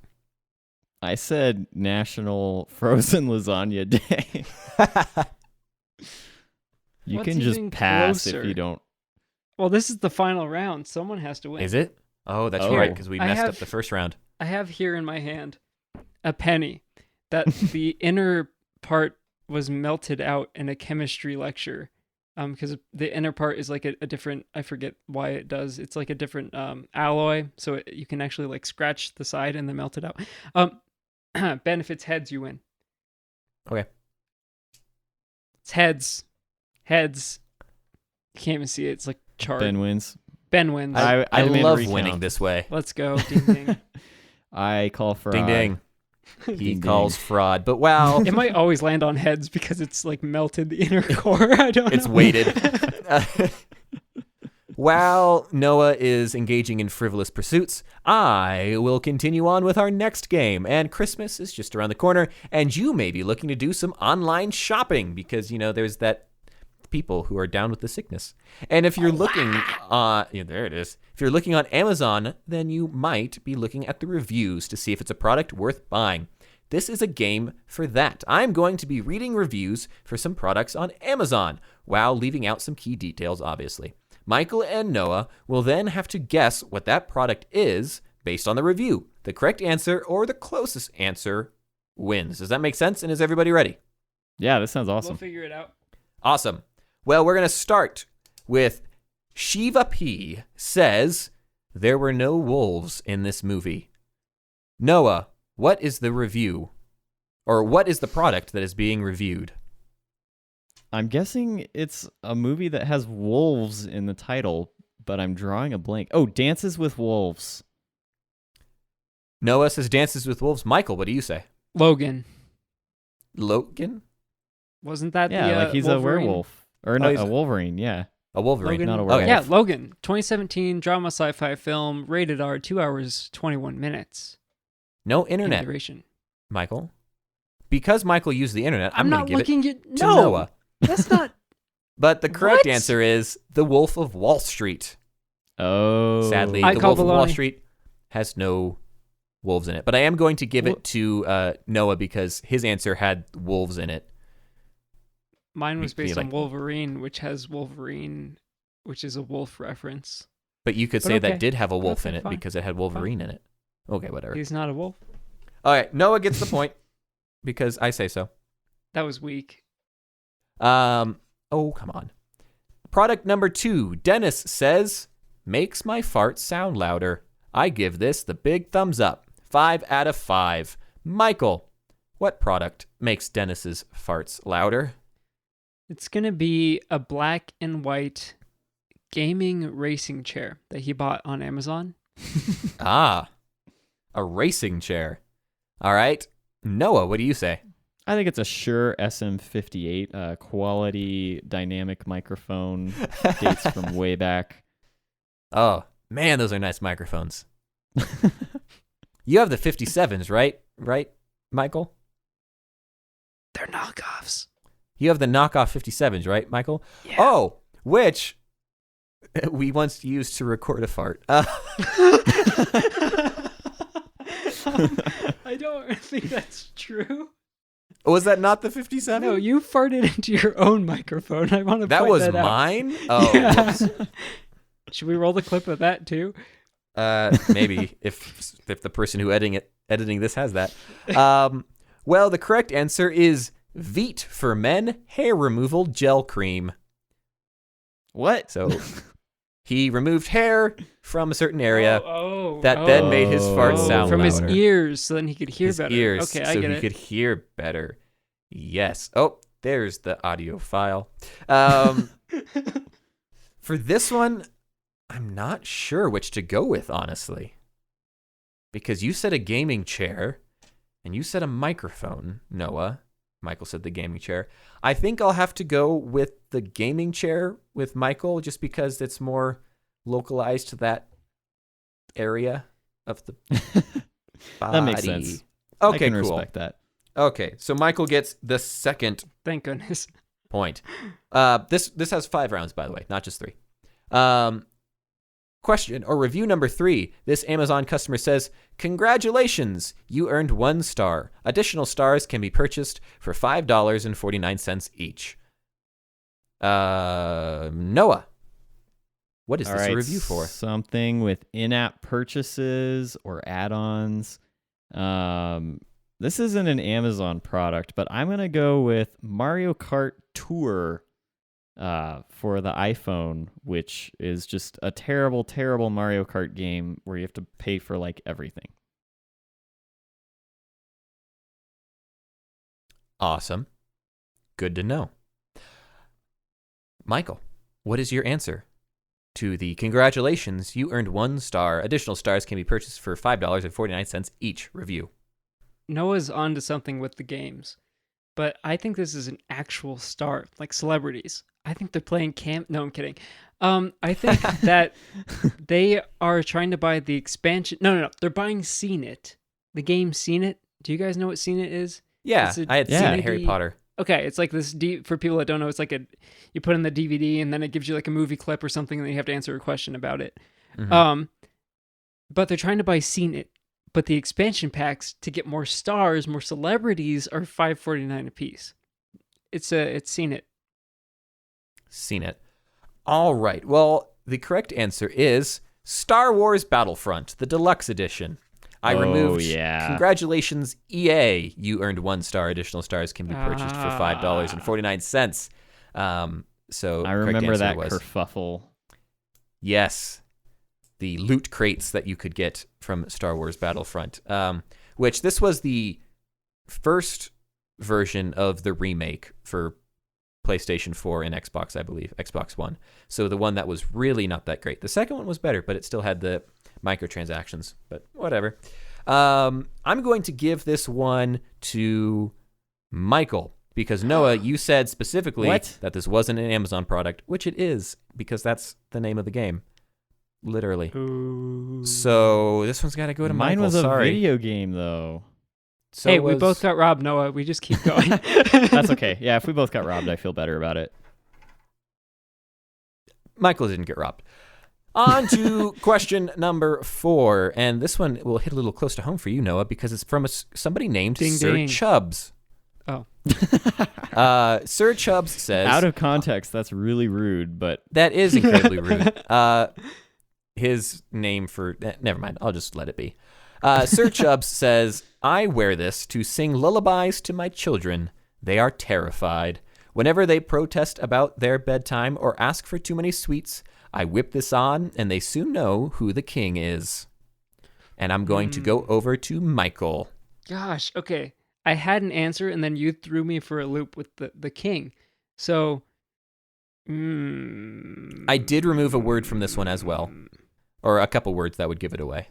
Speaker 2: I said National Frozen Lasagna Day. You
Speaker 3: What's
Speaker 2: can just
Speaker 3: even
Speaker 2: pass
Speaker 3: closer?
Speaker 2: if you don't.
Speaker 3: Well, this is the final round. Someone has to win.
Speaker 1: Is it? Oh, that's
Speaker 2: Oh.
Speaker 1: right, because we
Speaker 3: I
Speaker 1: messed up
Speaker 3: have-
Speaker 1: the first round.
Speaker 3: I have here in my hand a penny that the inner part was melted out in a chemistry lecture. Because the inner part is like a different, I forget why it does. It's like a different alloy, so you can actually like scratch the side and then melt it out. Ben, if it's heads, you win.
Speaker 1: Okay.
Speaker 3: It's heads. Heads. You can't even see it. It's like chart.
Speaker 2: Ben wins.
Speaker 3: Ben wins.
Speaker 2: I
Speaker 1: I
Speaker 2: demand a
Speaker 1: love
Speaker 2: recount.
Speaker 1: winning this way.
Speaker 3: Let's go. Ding ding.
Speaker 2: I call for
Speaker 1: Ding ding. He
Speaker 2: Ding,
Speaker 1: calls fraud, but wow,
Speaker 3: It might always land on heads because it's like melted the inner core. I don't know.
Speaker 1: it's weighted. While Noah is engaging in frivolous pursuits, I will continue on with our next game. And Christmas is just around the corner, and you may be looking to do some online shopping because, there's that people who are down with the sickness. And if you're looking there it is. If you're looking on Amazon, then you might be looking at the reviews to see if it's a product worth buying. This is a game for that. I'm going to be reading reviews for some products on Amazon while leaving out some key details, obviously. Michael and Noah will then have to guess what that product is based on the review. The correct answer or the closest answer wins. Does that make sense? And is everybody ready?
Speaker 2: Yeah, this sounds awesome.
Speaker 3: We'll figure it out.
Speaker 1: Awesome. Well, we're going to start with Shiva P says, there were no wolves in this movie. Noah, what is the review? Or what is the product that is being reviewed?
Speaker 2: I'm guessing it's a movie that has wolves in the title, but I'm drawing a blank. Oh, Dances with Wolves.
Speaker 1: Noah says Dances with Wolves. Michael, what do you say?
Speaker 3: Logan.
Speaker 1: Logan?
Speaker 3: Wasn't that
Speaker 2: Yeah,
Speaker 3: the
Speaker 2: like he's
Speaker 3: Wolverine?
Speaker 2: a werewolf. Or no,
Speaker 1: he's
Speaker 2: a Wolverine, yeah.
Speaker 1: A Wolverine.
Speaker 3: Logan?
Speaker 2: Not a
Speaker 1: Okay.
Speaker 2: werewolf.
Speaker 3: Yeah, Logan. 2017 drama sci-fi film, rated R, 2 hours, 21 minutes.
Speaker 1: No
Speaker 3: in
Speaker 1: internet,
Speaker 3: duration.
Speaker 1: Michael. Because Michael used the internet,
Speaker 3: I'm
Speaker 1: going
Speaker 3: not
Speaker 1: to give
Speaker 3: looking
Speaker 1: it
Speaker 3: at
Speaker 1: to
Speaker 3: no.
Speaker 1: Noah.
Speaker 3: That's not.
Speaker 1: But the correct
Speaker 3: What?
Speaker 1: answer is The Wolf of Wall Street.
Speaker 2: Oh.
Speaker 1: Sadly,
Speaker 3: I
Speaker 1: The
Speaker 3: call
Speaker 1: Wolf of Wall
Speaker 3: baloney.
Speaker 1: Street has no wolves in it. But I am going to give it to Noah because his answer had wolves in it.
Speaker 3: Mine was
Speaker 1: Be
Speaker 3: based on
Speaker 1: like-
Speaker 3: Wolverine, which has Wolverine, which is a wolf reference.
Speaker 1: But you could
Speaker 3: But
Speaker 1: say
Speaker 3: okay.
Speaker 1: that did have a wolf
Speaker 3: Okay,
Speaker 1: in it
Speaker 3: fine.
Speaker 1: because it had Wolverine in it. Okay, whatever.
Speaker 3: He's not a wolf.
Speaker 1: All right, Noah gets the point because I say so.
Speaker 3: That was weak.
Speaker 1: Oh, come on. Product number 2, Dennis says, makes my fart sound louder. I give this the big thumbs up. 5 out of 5. Michael, what product makes Dennis's farts louder?
Speaker 3: It's gonna be a black and white gaming racing chair that he bought on Amazon.
Speaker 1: Ah, a racing chair. All right. Noah, what do you say?
Speaker 2: I think it's a Shure SM58, quality dynamic microphone, dates from way back.
Speaker 1: Oh, man, those are nice microphones. You have the 57s, right? Right, Michael?
Speaker 3: They're knockoffs.
Speaker 1: You have the knockoff 57s, right, Michael?
Speaker 3: Yeah.
Speaker 1: Oh, which we once used to record a fart.
Speaker 3: I don't think that's true.
Speaker 1: Was that not the 57?
Speaker 3: No, you farted into your own microphone. I want to
Speaker 1: that
Speaker 3: point
Speaker 1: was
Speaker 3: that out.
Speaker 1: mine? Oh,
Speaker 3: Yeah.
Speaker 1: whoops.
Speaker 3: Should we roll the clip of that too?
Speaker 1: Maybe if the person who editing this has that. Well, the correct answer is Veet for Men Hair Removal Gel Cream.
Speaker 2: What?
Speaker 1: So He removed hair from a certain area that then made his farts sound
Speaker 3: from
Speaker 1: louder.
Speaker 3: his ears, so then he could hear better.
Speaker 1: Ears,
Speaker 3: okay, I
Speaker 1: so
Speaker 3: get
Speaker 1: he
Speaker 3: it.
Speaker 1: could hear better. Yes. Oh, there's the audio file. For this one, I'm not sure which to go with, honestly. Because you said a gaming chair, and you said a microphone, Noah. Michael said the gaming chair. I think I'll have to go with the gaming chair with Michael, just because it's more localized to that area of the body.
Speaker 2: That makes sense.
Speaker 1: Okay,
Speaker 2: I can
Speaker 1: cool.
Speaker 2: respect that.
Speaker 1: Okay, so Michael gets the second
Speaker 3: Thank goodness.
Speaker 1: point. This has 5 rounds, by the way, not just 3. Question or review number 3. This Amazon customer says, "Congratulations, you earned 1 star. Additional stars can be purchased for $5.49 each." Noah, what is this a review for?
Speaker 2: Something with in-app purchases or add-ons. This isn't an Amazon product, but I'm going to go with Mario Kart Tour for the iPhone, which is just a terrible, terrible Mario Kart game where you have to pay for like everything.
Speaker 1: Awesome. Good to know. Michael, what is your answer to the "Congratulations, you earned 1 star. Additional stars can be purchased for $5.49 each" review?
Speaker 3: Noah's onto something with the games, but I think this is an actual star, like celebrities. I think they're playing No, I'm kidding. I think that they are trying to buy the expansion. No. They're buying Seen It. The game Seen It. Do you guys know what Seen It is?
Speaker 1: Yeah, I had seen it, Harry Potter.
Speaker 3: Okay, it's like this. For people that don't know, it's like you put in the DVD and then it gives you like a movie clip or something, and then you have to answer a question about it.
Speaker 1: Mm-hmm.
Speaker 3: But they're trying to buy Seen It. But the expansion packs to get more stars, more celebrities, are $5.49 a piece. It's Seen It.
Speaker 1: Seen it. All right. Well, the correct answer is Star Wars Battlefront, the deluxe edition. I removed. Congratulations, EA. You earned 1 star. Additional stars can be purchased for $5.49. So
Speaker 2: I remember that kerfuffle.
Speaker 1: Yes. The loot crates that you could get from Star Wars Battlefront, which this was the first version of the remake for PlayStation 4 and Xbox, I believe, Xbox One. So the one that was really not that great. The second one was better, but it still had the microtransactions, but whatever. I'm going to give this one to Michael, because Noah, you said specifically that this wasn't an Amazon product, which it is, because that's the name of the game. Literally.
Speaker 3: Ooh.
Speaker 1: So this one's got to go to Michael.
Speaker 2: Mine was a video game, though.
Speaker 1: So
Speaker 3: we both got robbed, Noah. We just keep going.
Speaker 2: That's okay. Yeah, if we both got robbed, I feel better about it.
Speaker 1: Michael didn't get robbed. On to question number 4. And this one will hit a little close to home for you, Noah, because it's from somebody named Sir Chubbs.
Speaker 3: Oh.
Speaker 1: Sir Chubbs says...
Speaker 2: Out of context, that's really rude, but...
Speaker 1: That is incredibly rude. His name for... never mind. I'll just let it be. Sir Chubbs says, "I wear this to sing lullabies to my children. They are terrified. Whenever they protest about their bedtime or ask for too many sweets, I whip this on and they soon know who the king is." And I'm going to go over to Michael.
Speaker 3: Gosh, okay. I had an answer and then you threw me for a loop with the king. So...
Speaker 1: I did remove a word from this one as well. Or a couple words that would give it away.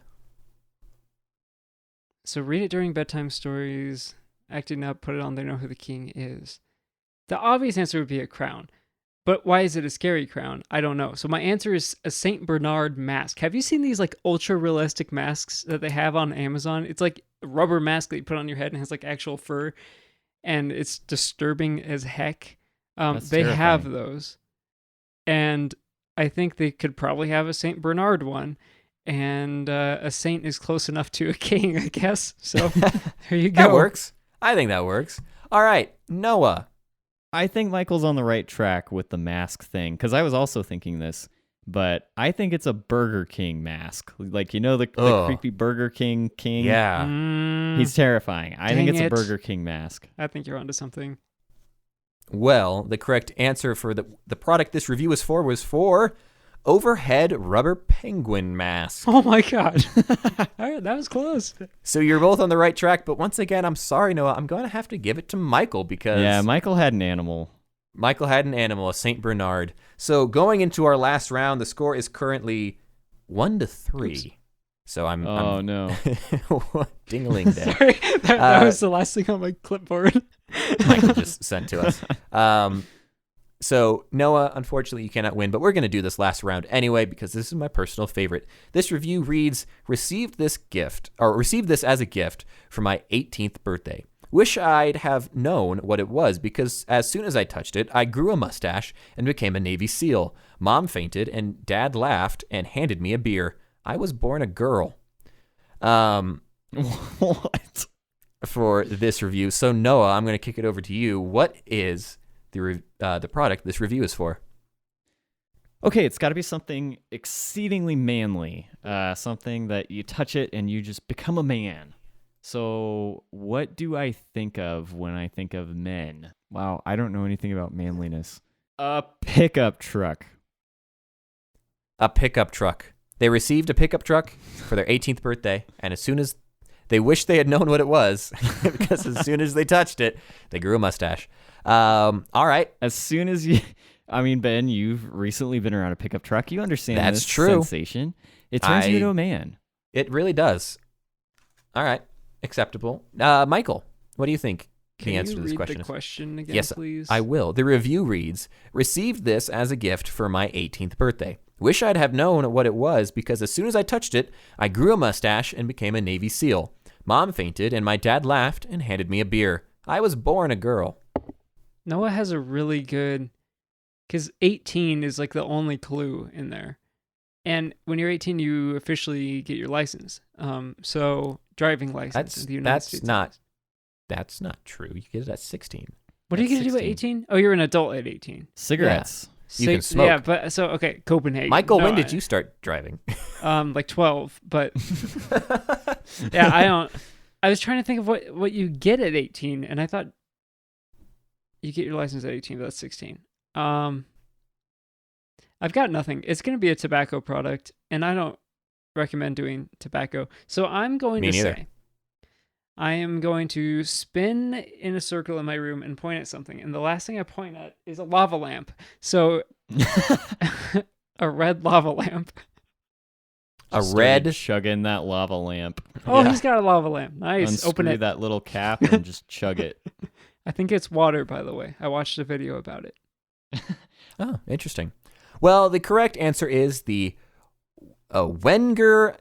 Speaker 3: So read it during bedtime stories, acting up, put it on, they know who the king is. The obvious answer would be a crown. But why is it a scary crown? I don't know. So my answer is a Saint Bernard mask. Have you seen these like ultra realistic masks that they have on Amazon? It's like a rubber mask that you put on your head and has like actual fur. And it's disturbing as heck. They have those. And I think they could probably have a Saint Bernard one. And a saint is close enough to a king, I guess. So there you go.
Speaker 1: That works. I think that works. All right, Noah.
Speaker 2: I think Michael's on the right track with the mask thing, because I was also thinking this, but I think it's a Burger King mask. Like, you know, the creepy Burger King king?
Speaker 1: Yeah.
Speaker 2: He's terrifying. I think it's a Burger King mask.
Speaker 3: I think you're onto something.
Speaker 1: Well, the correct answer for the product this review was for overhead rubber penguin mask.
Speaker 3: Oh my gosh. All right, that was close.
Speaker 1: So you're both on the right track, but once again, I'm sorry, Noah. I'm going to have to give it to Michael because
Speaker 2: Yeah, Michael had an animal.
Speaker 1: Michael had an animal, a Saint Bernard. So going into our last round, the score is currently 1-3. Oops. So I'm
Speaker 2: no.
Speaker 1: ding-a-ling there.
Speaker 3: Sorry, that was the last thing on my clipboard.
Speaker 1: Michael just sent to us. So Noah, unfortunately, you cannot win, but we're going to do this last round anyway because this is my personal favorite. This review reads, received this as a gift for my 18th birthday. Wish I'd have known what it was because as soon as I touched it, I grew a mustache and became a Navy SEAL. Mom fainted and Dad laughed and handed me a beer. I was born a girl.
Speaker 2: What?
Speaker 1: For this review. So Noah, I'm going to kick it over to you. What is the product this review is for?
Speaker 2: Okay, it's got to be something exceedingly manly. Something that you touch it and you just become a man. So what do I think of when I think of men? Wow, I don't know anything about manliness. A pickup truck.
Speaker 1: A pickup truck. They received a pickup truck for their 18th birthday, and as soon as they wished they had known what it was, because as soon as they touched it, they grew a mustache. All right.
Speaker 2: As soon as you, I mean, Ben, you've recently been around a pickup truck. You understand
Speaker 1: That's
Speaker 2: this
Speaker 1: true.
Speaker 2: sensation. It turns you into a man.
Speaker 1: It really does. All right. Acceptable. Michael, what do you think the answer to this question
Speaker 3: the
Speaker 1: is?
Speaker 3: question again,
Speaker 1: Yes,
Speaker 3: please?
Speaker 1: I will. The review reads, received this as a gift for my 18th birthday. Wish I'd have known what it was because as soon as I touched it, I grew a mustache and became a Navy SEAL. Mom fainted and my dad laughed and handed me a beer. I was born a girl.
Speaker 3: Noah has a really good, because 18 is like the only clue in there. And when you're 18, you officially get your license. So driving license in the United States.
Speaker 1: That's not true. You get it at 16.
Speaker 3: What are you going to do at 18? Oh, you're an adult at 18.
Speaker 2: Cigarettes.
Speaker 1: Yeah. You can smoke.
Speaker 3: Yeah, but so, okay, Copenhagen.
Speaker 1: Michael, when did you start driving?
Speaker 3: Like 12, but yeah, I was trying to think of what you get at 18, and I thought you get your license at 18, but that's 16. I've got nothing. It's going to be a tobacco product, and I don't recommend doing tobacco. So I'm going to say, I am going to spin in a circle in my room and point at something. And the last thing I point at is a lava lamp. So a red lava lamp.
Speaker 2: Chugging that lava lamp.
Speaker 3: Oh, yeah. He's got a lava lamp. Nice.
Speaker 2: Unscrew
Speaker 3: Open it.
Speaker 2: that little cap and just chug it.
Speaker 3: I think it's water, by the way. I watched a video about it.
Speaker 1: Oh, interesting. Well, the correct answer is the Wenger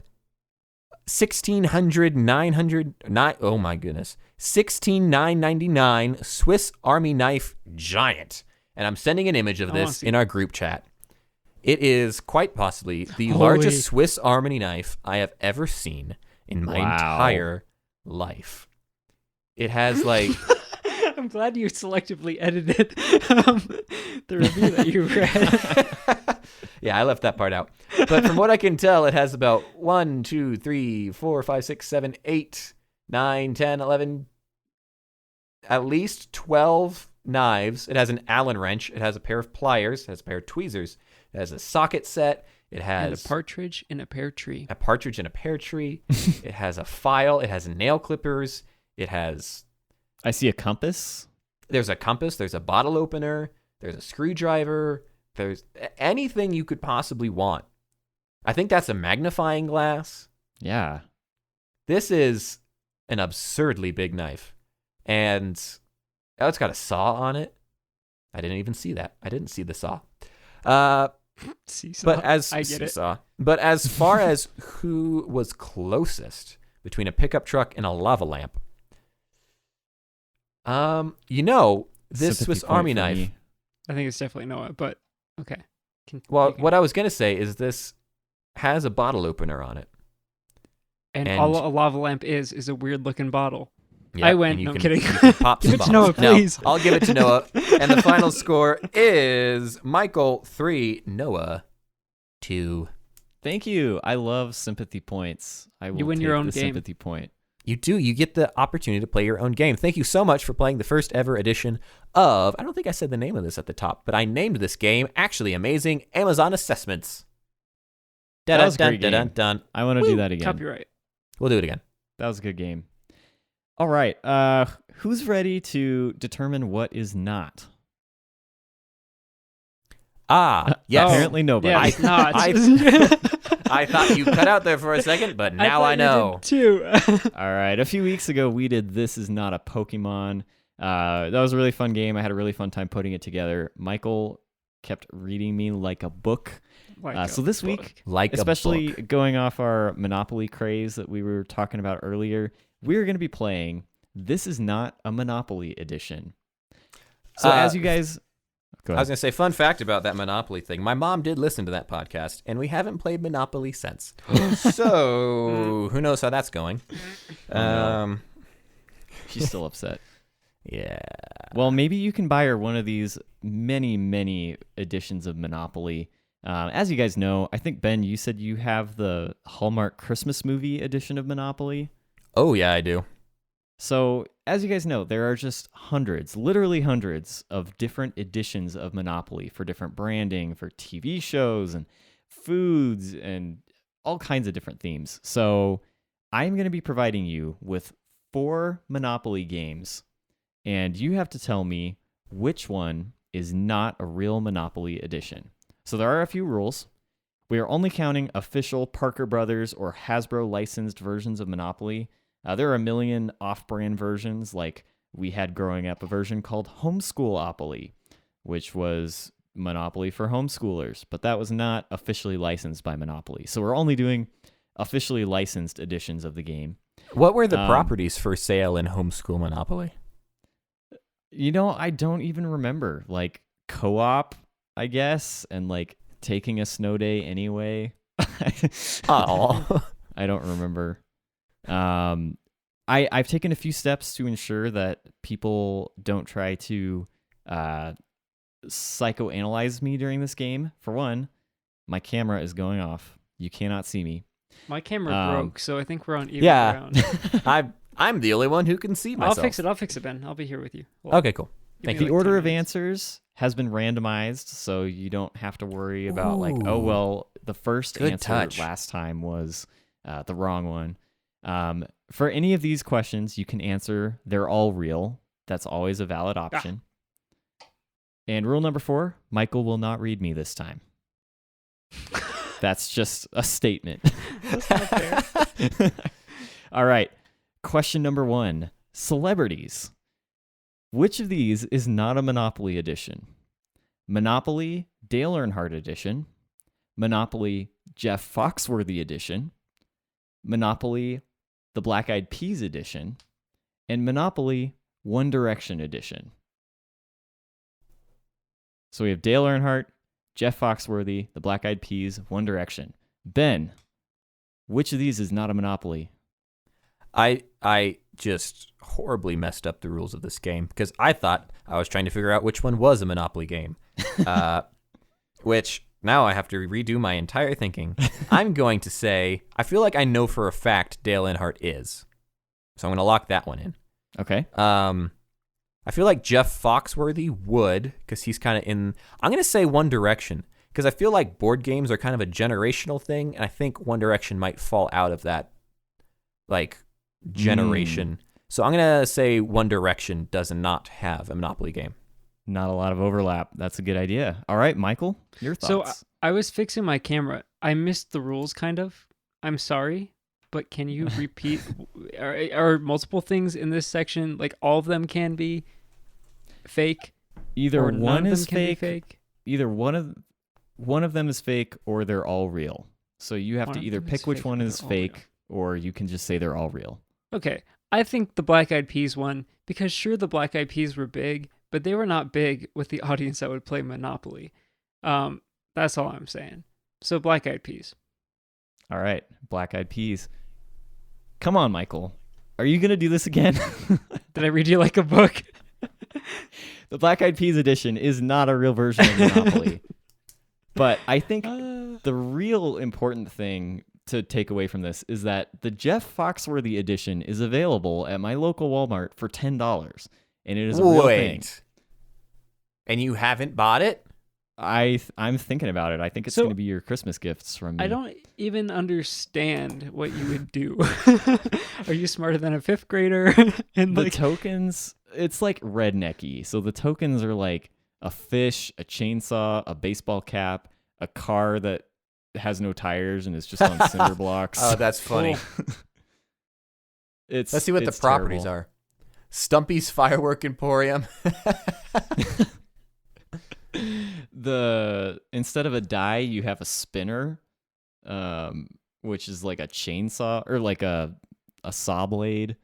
Speaker 1: 16999 Swiss Army knife giant. And I'm sending an image of this in our group chat. It is quite possibly the largest Swiss Army knife I have ever seen in my entire life. It has like...
Speaker 3: I'm glad you selectively edited the review that you read.
Speaker 1: Yeah, I left that part out. But from what I can tell, it has about 1, 2, 3, 4, 5, 6, 7, 8, 9, 10, 11, at least 12 knives. It has an Allen wrench. It has a pair of pliers. It has a pair of tweezers. It has a socket set. It has...
Speaker 3: And a partridge in a pear tree.
Speaker 1: A partridge in a pear tree. It has a file. It has nail clippers. It has...
Speaker 2: I see a compass.
Speaker 1: There's a compass. There's a bottle opener. There's a screwdriver. There's anything you could possibly want. I think that's a magnifying glass.
Speaker 2: Yeah.
Speaker 1: This is an absurdly big knife. And it's got a saw on it. I didn't even see that. I didn't see the saw.
Speaker 3: Seesaw.
Speaker 1: But as
Speaker 3: I get
Speaker 1: seesaw. It. But as far as who was closest between a pickup truck and a lava lamp, this Swiss Army knife.
Speaker 2: Me.
Speaker 3: I think it's definitely Noah, but okay.
Speaker 1: What I was going to say is this has a bottle opener on it.
Speaker 3: And all a lava lamp is a weird looking bottle.
Speaker 1: Yep,
Speaker 3: I went. No, I'm kidding.
Speaker 1: Pop
Speaker 3: give it to Noah, please.
Speaker 1: No, I'll give it to Noah. And the final score is Michael 3, Noah 2.
Speaker 2: Thank you. I love sympathy points. I will
Speaker 3: win your own
Speaker 2: the
Speaker 3: game.
Speaker 2: Sympathy point.
Speaker 1: You do. You get the opportunity to play your own game. Thank you so much for playing the first ever edition of, I don't think I said the name of this at the top, but I named this game, actually amazing, Amazon Assessments.
Speaker 2: That was a great game.
Speaker 1: Dun.
Speaker 2: I want to do that again.
Speaker 3: Copyright.
Speaker 1: We'll do it again.
Speaker 2: That was a good game. All right. Who's ready to determine what is not?
Speaker 1: Yes.
Speaker 2: Apparently nobody.
Speaker 3: Yeah, it's not.
Speaker 1: I thought you cut out there for a second, but now I know.
Speaker 3: Too.
Speaker 2: All right. A few weeks ago, we did This Is Not a Pokemon. That was a really fun game. I had a really fun time putting it together. Michael kept reading me like a book. So this week, especially going off our Monopoly craze that we were talking about earlier, we're going to be playing This Is Not a Monopoly edition. So as you guys... Go ahead.
Speaker 1: I was going to say, fun fact about that Monopoly thing. My mom did listen to that podcast, and we haven't played Monopoly since. So who knows how that's going.
Speaker 2: No. She's still upset.
Speaker 1: Yeah.
Speaker 2: Well, maybe you can buy her one of these many, many editions of Monopoly. As you guys know, I think, Ben, you said you have the Hallmark Christmas movie edition of Monopoly.
Speaker 1: Oh, yeah, I do.
Speaker 2: So, as you guys know, there are just hundreds, literally hundreds of different editions of Monopoly for different branding, for TV shows and foods and all kinds of different themes. So, I'm going to be providing you with 4 Monopoly games, and you have to tell me which one is not a real Monopoly edition. So there are a few rules. We are only counting official Parker Brothers or Hasbro licensed versions of Monopoly. There are a million off-brand versions, like we had growing up a version called Homeschoolopoly, which was Monopoly for homeschoolers, but that was not officially licensed by Monopoly. So we're only doing officially licensed editions of the game.
Speaker 1: What were the properties for sale in Homeschool Monopoly?
Speaker 2: I don't even remember. Like co-op, I guess, and like taking a snow day anyway.
Speaker 1: Oh,
Speaker 2: I don't remember. I've taken a few steps to ensure that people don't try to psychoanalyze me during this game. For one, my camera is going off. You cannot see me.
Speaker 3: My camera broke, so I think we're on even ground.
Speaker 1: I'm the only one who can see myself.
Speaker 3: I'll fix it, Ben. I'll be here with you.
Speaker 1: Okay, cool. Thank you.
Speaker 2: The order of answers has been randomized, so you don't have to worry about the first answer last time was the wrong one. For any of these questions, you can answer they're all real. That's always a valid option. And rule number 4, Michael will not read me this time. That's just a statement.
Speaker 3: That's not fair.
Speaker 2: All right. Question number 1. Celebrities. Which of these is not a Monopoly edition? Monopoly Dale Earnhardt edition, Monopoly Jeff Foxworthy edition, Monopoly the Black Eyed Peas edition, and Monopoly One Direction edition. So we have Dale Earnhardt, Jeff Foxworthy, the Black Eyed Peas, One Direction. Ben, which of these is not a Monopoly?
Speaker 1: I just horribly messed up the rules of this game because I thought I was trying to figure out which one was a Monopoly game, which now I have to redo my entire thinking. I'm going to say, I feel like I know for a fact Dale Earnhardt is. So I'm going to lock that one in.
Speaker 2: Okay.
Speaker 1: I feel like Jeff Foxworthy would, because he's kind of in, I'm going to say One Direction, because I feel like board games are kind of a generational thing, and I think One Direction might fall out of that, like, generation. So I'm going to say One Direction does not have a Monopoly game.
Speaker 2: Not a lot of overlap. That's a good idea. All right, Michael, your thoughts.
Speaker 3: So I was fixing my camera. I missed the rules, kind of. I'm sorry, but can you repeat? Are multiple things in this section, like all of them can be fake?
Speaker 2: Either one is fake. Either one of them is fake, or they're all real. So you have to either pick which one is fake, or you can just say they're all real.
Speaker 3: Okay, I think the Black Eyed Peas one, because sure, the Black Eyed Peas were big, but they were not big with the audience that would play Monopoly. That's all I'm saying. So Black Eyed Peas.
Speaker 2: All right, Black Eyed Peas. Come on, Michael. Are you going to do this again?
Speaker 3: Did I read you like a book?
Speaker 2: The Black Eyed Peas edition is not a real version of Monopoly. But I think the real important thing to take away from this is that the Jeff Foxworthy edition is available at my local Walmart for $10. And it is a real thing.
Speaker 1: And you haven't bought it?
Speaker 2: I'm thinking about it. I think it's
Speaker 3: So-
Speaker 2: going to be your Christmas gifts from me.
Speaker 3: I don't even understand what you would do. Are you smarter than a fifth grader? And
Speaker 2: The
Speaker 3: like,
Speaker 2: tokens, it's like rednecky. So the tokens are like a fish, a chainsaw, a baseball cap, a car that has no tires and is just on cinder blocks.
Speaker 1: Oh, that's funny.
Speaker 2: It's
Speaker 1: Let's see what the
Speaker 2: it's
Speaker 1: properties
Speaker 2: terrible.
Speaker 1: are. Stumpy's Firework Emporium.
Speaker 2: Instead of a die, you have a spinner, which is like a chainsaw or like a saw blade.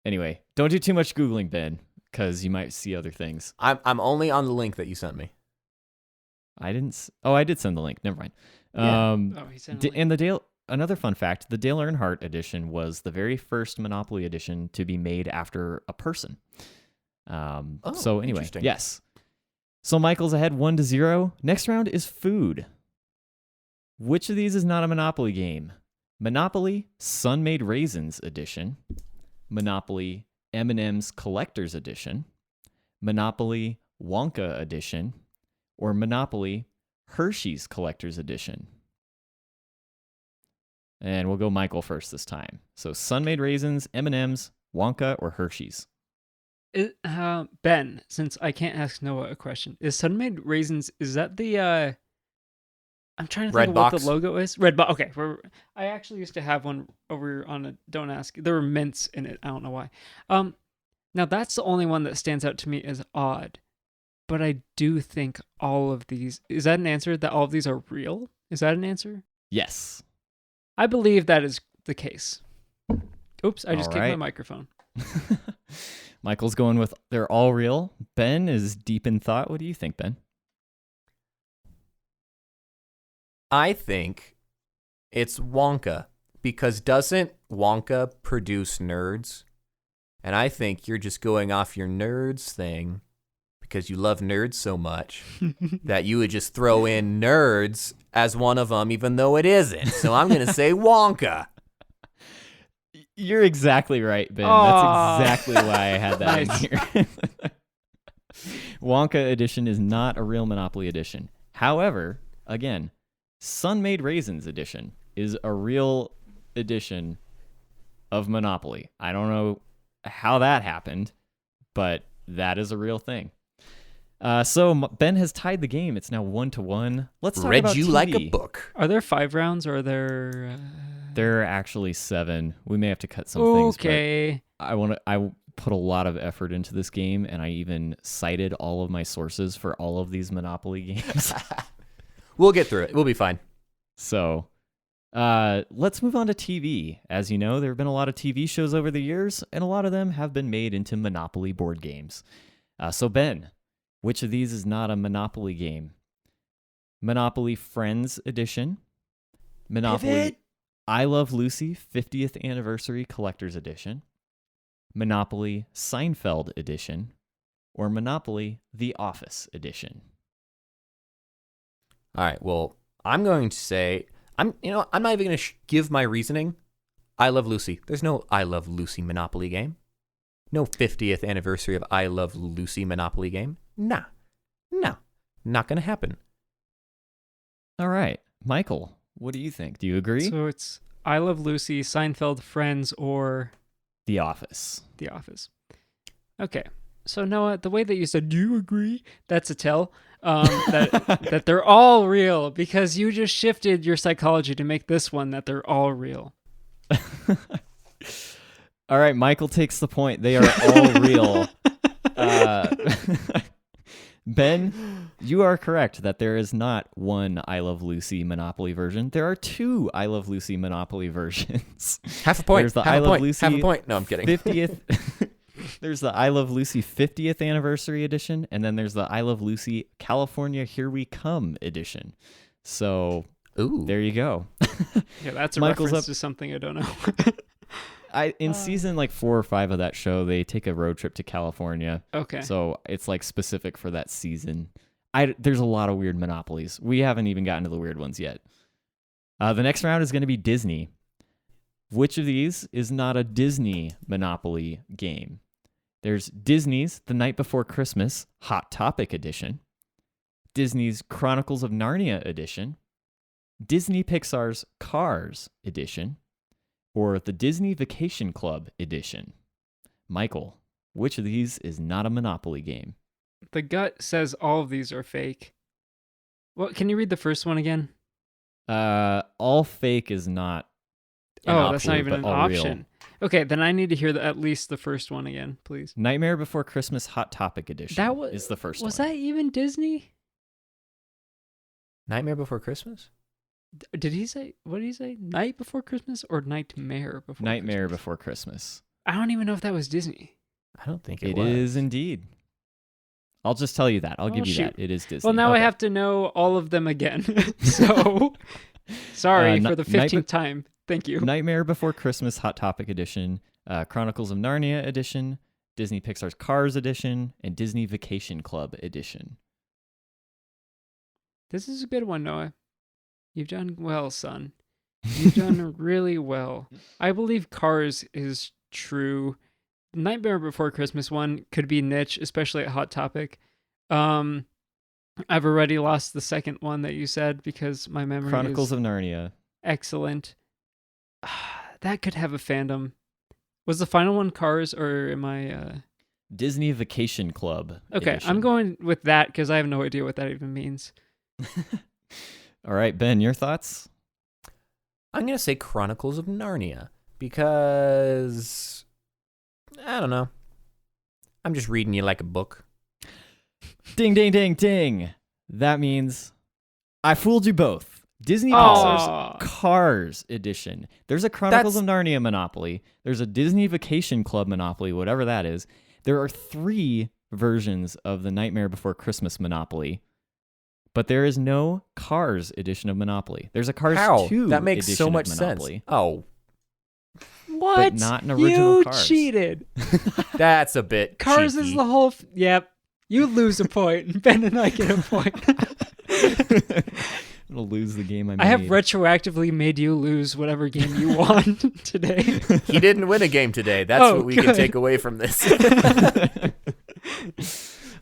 Speaker 2: Anyway, don't do too much Googling, Ben, because you might see other things.
Speaker 1: I'm only on the link that you sent me.
Speaker 2: I did send the link. Never mind.
Speaker 1: Yeah.
Speaker 3: he sent a link.
Speaker 2: And another fun fact, the Dale Earnhardt edition was the very first Monopoly edition to be made after a person. So anyway,
Speaker 1: interesting.
Speaker 2: yes. So Michael's ahead 1-0. Next round is food. Which of these is not a Monopoly game? Monopoly Sun-Made Raisins edition, Monopoly M&M's Collector's edition, Monopoly Wonka edition, or Monopoly Hershey's Collector's edition. And we'll go Michael first this time. So Sun-Made Raisins, M&M's, Wonka, or Hershey's?
Speaker 3: Ben, since I can't ask Noah a question, is Sun-Made Raisins, is that the, I'm trying to think
Speaker 1: Red
Speaker 3: of
Speaker 1: box?
Speaker 3: what the logo is. Red box. Okay. I actually used to have one over on a Don't Ask. There were mints in it. I don't know why. Now that's the only one that stands out to me as odd. But I do think all of these, is that an answer that all of these are real? Is that an answer?
Speaker 2: Yes.
Speaker 3: I believe that is the case. Oops, I just
Speaker 2: All
Speaker 3: kicked my
Speaker 2: right.
Speaker 3: microphone.
Speaker 2: Michael's going with they're all real. Ben is deep in thought. What do you think, Ben?
Speaker 1: I think it's Wonka, because doesn't Wonka produce nerds? And I think you're just going off your nerds thing because you love nerds so much that you would just throw in nerds as one of them, even though it isn't. So I'm going to say Wonka.
Speaker 2: You're exactly right, Ben.
Speaker 3: Aw.
Speaker 2: That's exactly why I had that
Speaker 3: Nice.
Speaker 2: in here. Wonka edition is not a real Monopoly edition. However, again, Sun-Made Raisins edition is a real edition of Monopoly. I don't know how that happened, but that is a real thing. So Ben has tied the game. It's now 1-1. Let's talk
Speaker 1: Read
Speaker 2: about
Speaker 1: you
Speaker 2: TV.
Speaker 1: like a book.
Speaker 3: Are there 5 rounds or are there...
Speaker 2: There are actually 7. We may have to cut some things.
Speaker 3: Okay.
Speaker 2: But I put a lot of effort into this game, and I even cited all of my sources for all of these Monopoly games.
Speaker 1: We'll get through it. We'll be fine.
Speaker 2: So let's move on to TV. As you know, there have been a lot of TV shows over the years, and a lot of them have been made into Monopoly board games. So Ben, which of these is not a Monopoly game? Monopoly Friends Edition, Monopoly
Speaker 1: Pivot.
Speaker 2: I Love Lucy 50th Anniversary Collector's Edition, Monopoly Seinfeld Edition, or Monopoly The Office Edition.
Speaker 1: All right. Well, I'm going to say I'm not even going to give my reasoning. I Love Lucy. There's no I Love Lucy Monopoly game. No 50th anniversary of I Love Lucy Monopoly game. Nah. No. Not going to happen.
Speaker 2: All right, Michael, what do you think? Do you agree?
Speaker 3: So it's I Love Lucy, Seinfeld, Friends, or
Speaker 2: The Office.
Speaker 3: The Office. Okay. So Noah, the way that you said, do you agree? That's a tell that they're all real because you just shifted your psychology to make this one that they're all real.
Speaker 2: All right, Michael takes the point. They are all real. Ben, you are correct that there is not one I Love Lucy Monopoly version. There are 2 I Love Lucy Monopoly versions.
Speaker 1: Half a point.
Speaker 2: There's the
Speaker 1: half
Speaker 2: I
Speaker 1: a
Speaker 2: Love
Speaker 1: point.
Speaker 2: Lucy
Speaker 1: Half a point. No, I'm kidding.
Speaker 2: 50th. There's the I Love Lucy 50th Anniversary Edition, and then there's the I Love Lucy California Here We Come Edition. So
Speaker 1: Ooh.
Speaker 2: there you go.
Speaker 3: Yeah, that's a
Speaker 2: Michael's
Speaker 3: reference
Speaker 2: up.
Speaker 3: to something I don't know.
Speaker 2: In season like 4 or 5 of that show, they take a road trip to California.
Speaker 3: Okay.
Speaker 2: So it's like specific for that season. There's a lot of weird monopolies. We haven't even gotten to the weird ones yet. The next round is going to be Disney. Which of these is not a Disney Monopoly game? There's Disney's The Night Before Christmas Hot Topic Edition, Disney's Chronicles of Narnia edition, Disney Pixar's Cars edition, or the Disney Vacation Club edition? Michael, which of these is not a Monopoly game?
Speaker 3: The gut says all of these are fake. What? Can you read the first one again?
Speaker 2: All fake is not.
Speaker 3: That's not even an option. Real. Okay, then I need to hear at least the first one again, please.
Speaker 2: Nightmare Before Christmas Hot Topic edition. Is the first one.
Speaker 3: Was that even Disney?
Speaker 1: Nightmare Before Christmas?
Speaker 3: Did he say? What did he say? Night Before Christmas or Nightmare Before?
Speaker 2: Nightmare Before Christmas.
Speaker 3: I don't even know if that was Disney.
Speaker 1: I don't think it was.
Speaker 2: It is indeed. I'll just tell you that. I'll give you that. It is Disney.
Speaker 3: Well, now I have to know all of them again. So, sorry for the 15th time. Thank you.
Speaker 2: Nightmare Before Christmas Hot Topic edition, Chronicles of Narnia edition, Disney Pixar's Cars edition, and Disney Vacation Club edition.
Speaker 3: This is a good one, Noah. You've done well, son. You've done really well. I believe Cars is true. Nightmare Before Christmas one could be niche, especially at Hot Topic. I've already lost the second one that you said because my memory
Speaker 2: Chronicles
Speaker 3: is
Speaker 2: of Narnia.
Speaker 3: Excellent. That could have a fandom. Was the final one Cars or am I...
Speaker 2: Disney Vacation Club
Speaker 3: Okay,
Speaker 2: edition.
Speaker 3: I'm going with that because I have no idea what that even means.
Speaker 2: All right, Ben, your thoughts?
Speaker 1: I'm going to say Chronicles of Narnia because, I don't know. I'm just reading you like a book.
Speaker 2: Ding, ding, ding, ding. That means I fooled you both. Disney Pixar's Cars edition. There's a Chronicles of Narnia Monopoly. There's a Disney Vacation Club Monopoly, whatever that is. There are 3 versions of the Nightmare Before Christmas Monopoly. But there is no Cars edition of Monopoly. There's a Cars 2
Speaker 1: that makes
Speaker 2: edition
Speaker 1: so much
Speaker 2: of Monopoly.
Speaker 1: sense. Oh.
Speaker 3: What?
Speaker 2: But not an original
Speaker 3: you
Speaker 2: Cars.
Speaker 3: Cheated.
Speaker 1: That's a bit
Speaker 3: Cars
Speaker 1: cheeky.
Speaker 3: is the whole... Yep. You lose a point. Ben and I get a point.
Speaker 2: I'll lose the game I made.
Speaker 3: I have retroactively made you lose whatever game you won today.
Speaker 1: He didn't win a game today. That's what we can take away from this.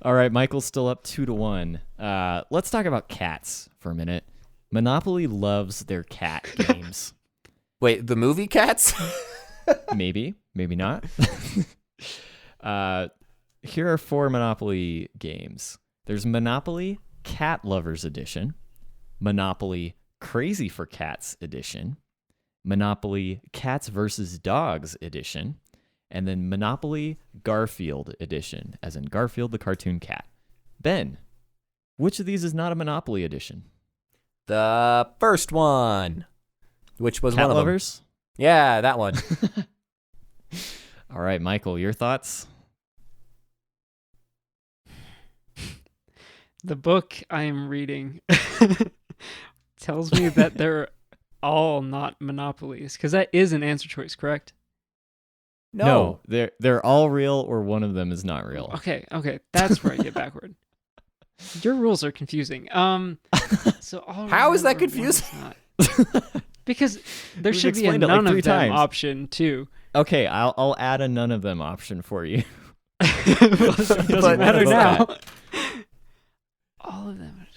Speaker 2: All right, Michael's still up 2-1. Let's talk about cats for a minute. Monopoly loves their cat games.
Speaker 1: Wait, the movie Cats?
Speaker 2: Maybe not. Here are 4 Monopoly games. There's Monopoly Cat Lovers Edition, Monopoly Crazy for Cats Edition, Monopoly Cats vs. Dogs Edition, and then Monopoly Garfield Edition, as in Garfield the cartoon cat. Ben, which of these is not a Monopoly edition?
Speaker 1: The first one. Which was
Speaker 2: Cat
Speaker 1: one of
Speaker 2: Lovers?
Speaker 1: them. Yeah, that one.
Speaker 2: All right, Michael, your thoughts?
Speaker 3: The book I am reading tells me that they're all not monopolies, because that is an answer choice, correct?
Speaker 2: No, they're all real, or one of them is not real.
Speaker 3: Okay, that's where I get backward. Your rules are confusing. So all
Speaker 1: How is that
Speaker 3: remember one is
Speaker 1: confusing?
Speaker 3: not. Because there
Speaker 2: We've
Speaker 3: should be a
Speaker 2: explained it
Speaker 3: none
Speaker 2: like 3
Speaker 3: of them
Speaker 2: times.
Speaker 3: option too.
Speaker 2: Okay, I'll add a none of them option for you.
Speaker 3: Well, so it doesn't
Speaker 1: But
Speaker 3: matter
Speaker 1: none of
Speaker 3: now. All of them.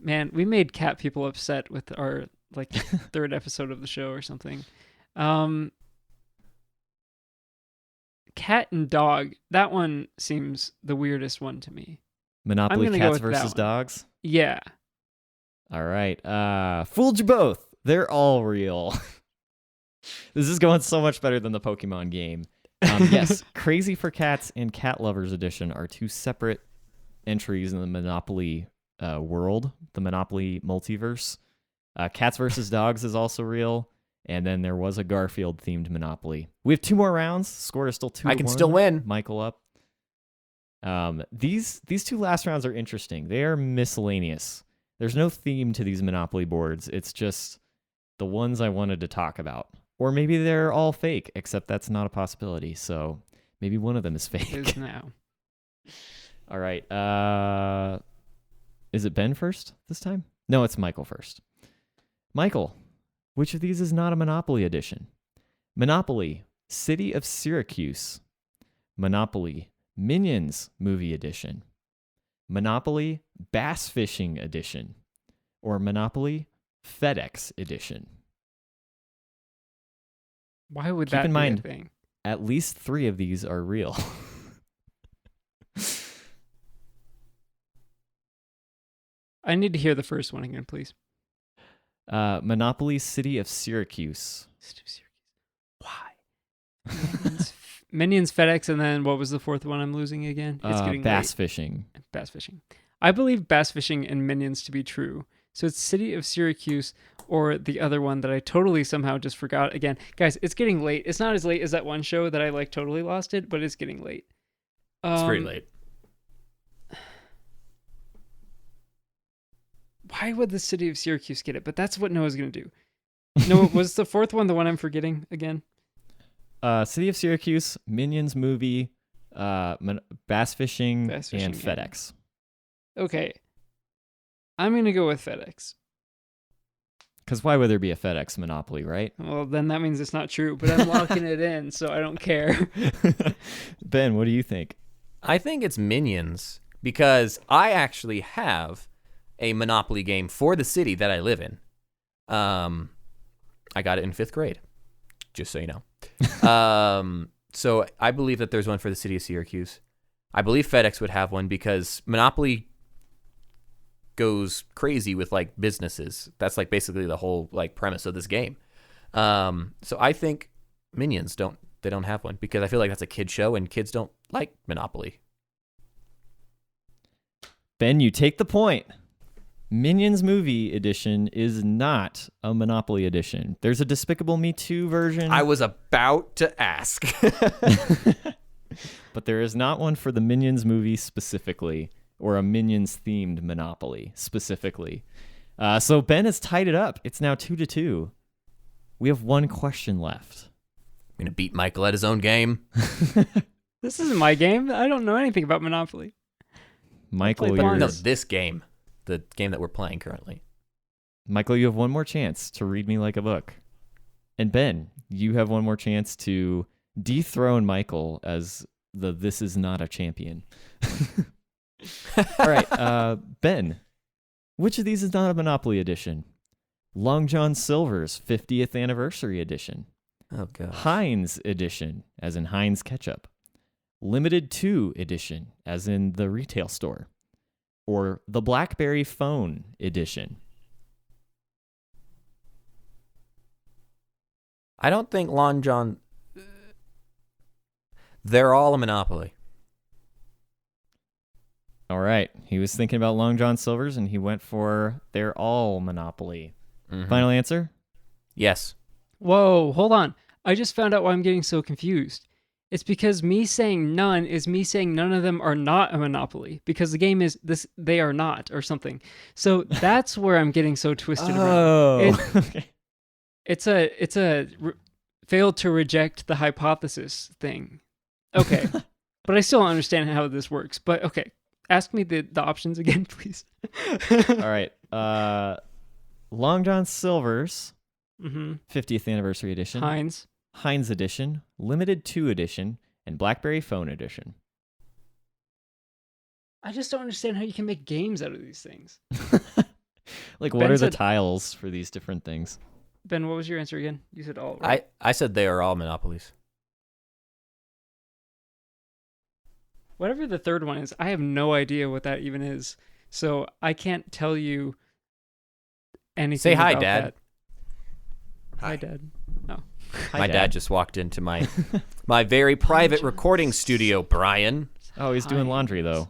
Speaker 3: Man, we made cat people upset with our like 3rd episode of the show or something. Cat and dog. That one seems the weirdest one to me.
Speaker 2: Monopoly
Speaker 3: I'm gonna
Speaker 2: Cats
Speaker 3: go with that
Speaker 2: versus
Speaker 3: one.
Speaker 2: Dogs?
Speaker 3: Yeah.
Speaker 2: All right. Fooled you both. They're all real. This is going so much better than the Pokemon game. Yes, Crazy for Cats and Cat Lovers Edition are 2 separate entries in the Monopoly world, the Monopoly multiverse. Cats versus Dogs is also real, and then there was a Garfield-themed Monopoly. We have 2 more rounds. Score is still 2-1.
Speaker 1: I can still win.
Speaker 2: Michael up. These 2 last rounds are interesting. They are miscellaneous. There's no theme to these Monopoly boards. It's just the ones I wanted to talk about. Or maybe they're all fake, except that's not a possibility. So maybe one of them is fake.
Speaker 3: It is now.
Speaker 2: All right. Is it Ben first this time? No, it's Michael first. Michael, which of these is not a Monopoly edition? Monopoly City of Syracuse. Monopoly Minions Movie Edition. Monopoly Bass Fishing Edition, or Monopoly FedEx Edition.
Speaker 3: Why would
Speaker 2: Keep
Speaker 3: that
Speaker 2: in
Speaker 3: be
Speaker 2: mind,
Speaker 3: a thing?
Speaker 2: at least 3 of these are real.
Speaker 3: I need to hear the first one again, please.
Speaker 2: Monopoly City of Syracuse.
Speaker 3: Why? Minions, FedEx, and then what was the fourth one I'm losing again? It's getting
Speaker 2: Bass
Speaker 3: late.
Speaker 2: Fishing.
Speaker 3: Bass fishing. I believe bass fishing and Minions to be true. So it's City of Syracuse or the other one that I totally somehow just forgot. Again, guys, it's getting late. It's not as late as that one show that I like totally lost it, but it's getting late.
Speaker 1: It's pretty late.
Speaker 3: Why would the City of Syracuse get it? But that's what Noah's going to do. No, was the fourth one the one I'm forgetting again?
Speaker 2: City of Syracuse, Minions movie, Bass Fishing, and FedEx.
Speaker 3: Okay. I'm going to go with FedEx.
Speaker 2: Because why would there be a FedEx monopoly, right?
Speaker 3: Well, then that means it's not true, but I'm locking it in, so I don't care.
Speaker 2: Ben, what do you think?
Speaker 1: I think it's Minions because I actually have a Monopoly game for the city that I live in. I got it in 5th grade, just so you know. So I believe that there's one for the city of Syracuse. I believe FedEx would have one because Monopoly goes crazy with like businesses. That's like basically the whole like premise of this game. So I think Minions don't have one because I feel like that's a kid show and kids don't like Monopoly.
Speaker 2: Ben, you take the point. Minions Movie Edition is not a Monopoly edition. There's a Despicable Me 2 version.
Speaker 1: I was about to ask.
Speaker 2: But there is not one for the Minions movie specifically, or a Minions-themed Monopoly specifically. So Ben has tied it up. It's now 2-2. We have one question left.
Speaker 1: I'm going to beat Michael at his own game.
Speaker 3: This isn't my game. I don't know anything about Monopoly.
Speaker 2: Michael,
Speaker 1: No, this game. The game that we're playing currently.
Speaker 2: Michael, you have one more chance to read me like a book. And Ben, you have one more chance to dethrone Michael as the This Is Not a Champion. All right, Ben, which of these is not a Monopoly edition? Long John Silver's 50th Anniversary Edition.
Speaker 1: Oh, God.
Speaker 2: Heinz Edition, as in Heinz Ketchup. Limited 2 Edition, as in the retail store. Or the BlackBerry Phone Edition.
Speaker 1: I don't think Long John... They're all a Monopoly.
Speaker 2: All right. He was thinking about Long John Silver's, and he went for they're all Monopoly.
Speaker 1: Mm-hmm.
Speaker 2: Final answer?
Speaker 3: Yes.
Speaker 1: Yes.
Speaker 3: Whoa, hold on. I just found out why I'm getting so confused. It's because me saying none is me saying none of them are not a Monopoly because the game is this they are not or something. So that's where I'm getting so twisted around.
Speaker 2: Okay.
Speaker 3: It's a failed to reject the hypothesis thing. Okay. But I still don't understand how this works. But okay. Ask me the options again, please.
Speaker 2: All right. Long John Silver's 50th Anniversary Edition. Heinz Edition, Limited 2 Edition, and BlackBerry Phone Edition.
Speaker 3: I just don't understand how you can make games out of these things.
Speaker 2: Like, what are the tiles for these different things?
Speaker 3: Ben, what was your answer again? You said all, right?
Speaker 1: I said they are all Monopolies.
Speaker 3: Whatever the third one is, I have no idea what that even is. So I can't tell you anything.
Speaker 1: Say hi,
Speaker 3: about
Speaker 1: Dad.
Speaker 3: That. Hi, Dad. No.
Speaker 2: Hi,
Speaker 1: my dad just walked into my very private recording studio, Brian.
Speaker 2: Oh, he's doing laundry, though.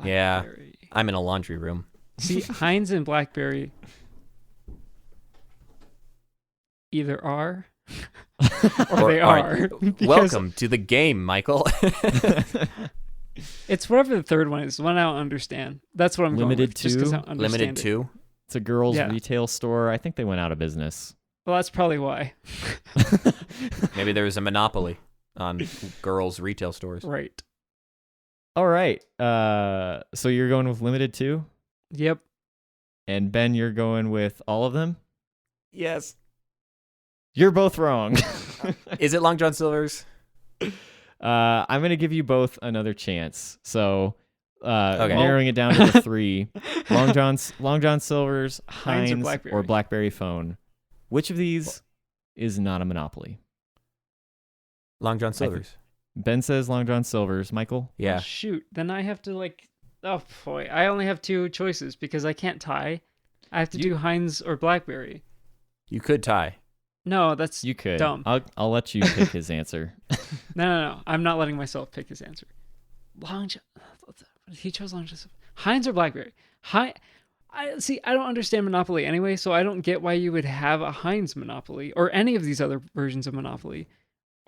Speaker 1: Yeah, I'm in a laundry room.
Speaker 3: See, Heinz and BlackBerry either are or they are.
Speaker 1: Welcome to the game, Michael.
Speaker 3: It's whatever the third one is. The one I don't understand. That's what I'm
Speaker 2: Limited
Speaker 3: going with.
Speaker 2: 2?
Speaker 1: Limited 2?
Speaker 2: It's a girls' retail store. I think they went out of business.
Speaker 3: Well, that's probably why.
Speaker 1: Maybe there was a monopoly on girls' retail stores.
Speaker 3: Right.
Speaker 2: All right. So you're going with Limited 2?
Speaker 3: Yep.
Speaker 2: And Ben, you're going with all of them?
Speaker 1: Yes.
Speaker 2: You're both wrong.
Speaker 1: Is it Long John Silver's?
Speaker 2: I'm going to give you both another chance. So Narrowing it down to the 3: Long John Silver's,
Speaker 3: Heinz or
Speaker 2: Heinz, or BlackBerry phone. Which of these is not a monopoly?
Speaker 1: Long John Silver's.
Speaker 2: Ben says Long John Silver's. Michael?
Speaker 1: Yeah.
Speaker 3: Oh, shoot. Then I have to oh boy. I only have 2 choices because I can't tie. I have to do Heinz or BlackBerry.
Speaker 1: You could tie.
Speaker 3: No, that's
Speaker 2: You could.
Speaker 3: dumb.
Speaker 2: I'll let you pick his answer.
Speaker 3: No. I'm not letting myself pick his answer. He chose Long John Silver. Heinz or BlackBerry? I don't understand Monopoly anyway, so I don't get why you would have a Heinz Monopoly or any of these other versions of Monopoly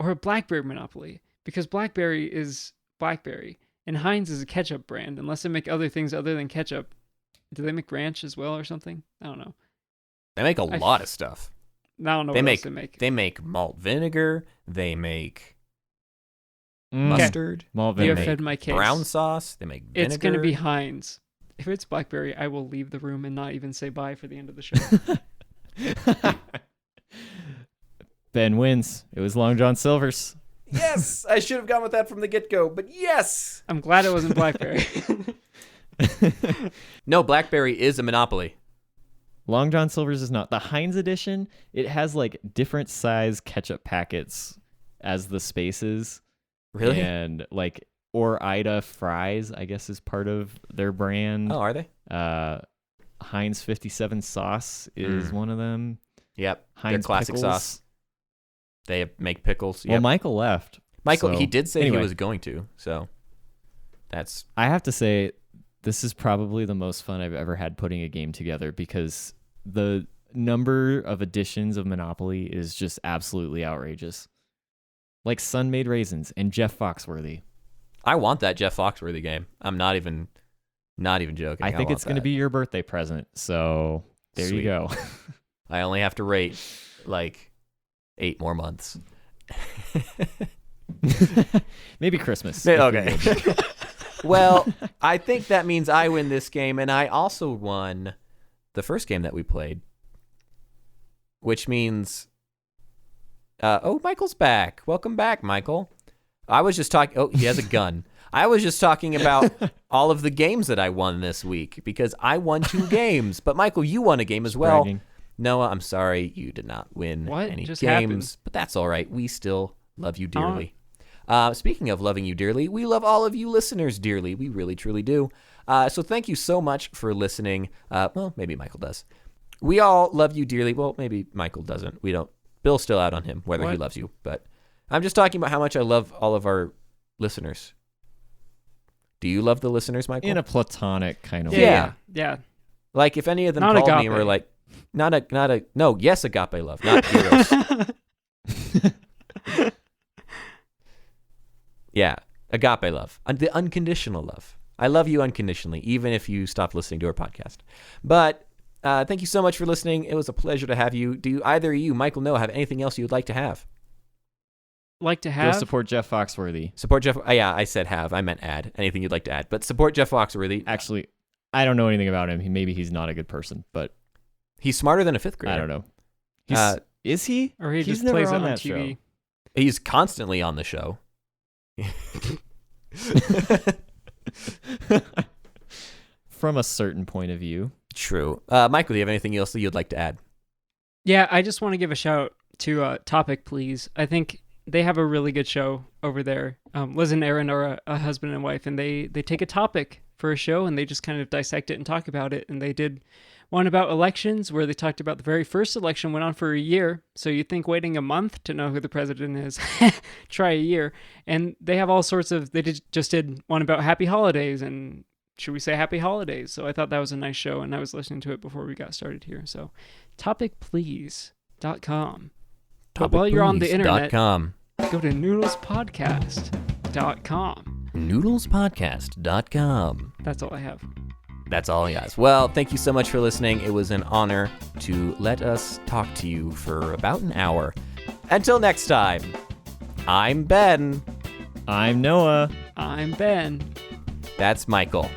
Speaker 3: or a BlackBerry Monopoly, because BlackBerry is BlackBerry and Heinz is a ketchup brand, unless they make other things other than ketchup. Do they make ranch as well or something? I don't know.
Speaker 1: They make a lot of stuff.
Speaker 3: I don't know what else they make.
Speaker 1: They make malt vinegar. They make mustard.
Speaker 2: Malt
Speaker 3: You
Speaker 2: vinegar.
Speaker 3: have fed my case.
Speaker 1: Brown sauce. They make vinegar.
Speaker 3: It's going to be Heinz. If it's BlackBerry, I will leave the room and not even say bye for the end of the show.
Speaker 2: Ben wins. It was Long John Silver's.
Speaker 1: Yes, I should have gone with that from the get-go, but yes.
Speaker 3: I'm glad it wasn't BlackBerry.
Speaker 1: No, BlackBerry is a monopoly.
Speaker 2: Long John Silver's is not. The Heinz edition, it has like different size ketchup packets as the spaces.
Speaker 1: Really?
Speaker 2: And like Ore-Ida fries, I guess, is part of their brand.
Speaker 1: Oh, are they?
Speaker 2: Heinz 57 sauce is one of them.
Speaker 1: Yep.
Speaker 2: Heinz
Speaker 1: Their classic
Speaker 2: pickles.
Speaker 1: sauce. They make pickles. Yep.
Speaker 2: Well, Michael left.
Speaker 1: Michael,
Speaker 2: so,
Speaker 1: he did say
Speaker 2: anyway.
Speaker 1: he was going to, so that's...
Speaker 2: I have to say, this is probably the most fun I've ever had putting a game together, because the number of editions of Monopoly is just absolutely outrageous. Like Sun-Made Raisins and Jeff Foxworthy.
Speaker 1: I want that Jeff Foxworthy game. I'm not even joking.
Speaker 2: I think it's going to be your birthday present, so there
Speaker 1: Sweet.
Speaker 2: you go.
Speaker 1: I only have to wait like 8 more months.
Speaker 2: Maybe Christmas.
Speaker 1: Okay. Well, I think that means I win this game, and I also won the first game that we played, which means... Michael's back. Welcome back, Michael. I was just talking... Oh, he has a gun. I was just talking about all of the games that I won this week, because I won 2 games. But, Michael, you won a game as well.
Speaker 2: Bragging.
Speaker 1: Noah, I'm sorry. You did not win any
Speaker 3: just
Speaker 1: games.
Speaker 3: happened?
Speaker 1: But that's all right. We still love you dearly. Speaking of loving you dearly, we love all of you listeners dearly. We really, truly do. So thank you so much for listening. Well, maybe Michael does. We all love you dearly. Well, maybe Michael doesn't. We don't. Bill's still out on him, whether he loves you. But I'm just talking about how much I love all of our listeners. Do you love the listeners, Michael?
Speaker 2: In a platonic kind of way.
Speaker 3: Yeah.
Speaker 1: Like if any of them
Speaker 3: Not
Speaker 1: called
Speaker 3: agape.
Speaker 1: me and were like, yes, agape love, not eros. Yeah, agape love, the unconditional love. I love you unconditionally, even if you stop listening to our podcast. But thank you so much for listening. It was a pleasure to have you. Do either of you, Michael, Noah, have anything else you would like to have?
Speaker 3: Like to
Speaker 2: Go
Speaker 3: have?
Speaker 2: support Jeff Foxworthy.
Speaker 1: Support Jeff. Yeah, I said have. I meant add. Anything you'd like to add. But support Jeff Foxworthy.
Speaker 2: Actually, I don't know anything about him. Maybe he's not a good person, but
Speaker 1: He's smarter than a 5th grader.
Speaker 2: I don't know. Is he?
Speaker 3: Or he
Speaker 2: He's
Speaker 3: just
Speaker 2: never
Speaker 3: plays it on
Speaker 2: that
Speaker 3: TV.
Speaker 2: show.
Speaker 1: He's constantly on the show.
Speaker 2: From a certain point of view.
Speaker 1: True. Michael, do you have anything else that you'd like to add?
Speaker 3: Yeah, I just want to give a shout to Topic Please. I think they have a really good show over there. Liz and Aaron are a husband and wife, and they take a topic for a show, and they just kind of dissect it and talk about it. And they did one about elections, where they talked about the very first election went on for a year. So you'd think waiting a month to know who the president is, try a year. And they have all sorts of, just did one about happy holidays, and should we say happy holidays? So I thought that was a nice show, and I was listening to it before we got started here. So topicplease.com. But while you're on the internet,
Speaker 1: Topicplease.com.
Speaker 3: go to noodlespodcast.com.
Speaker 1: Noodlespodcast.com.
Speaker 3: That's all I have.
Speaker 1: That's all, guys. Well, thank you so much for listening. It was an honor to let us talk to you for about an hour. Until next time, I'm Ben.
Speaker 2: I'm Noah.
Speaker 3: I'm Ben.
Speaker 1: That's Michael.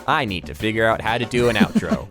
Speaker 1: I need to figure out how to do an outro.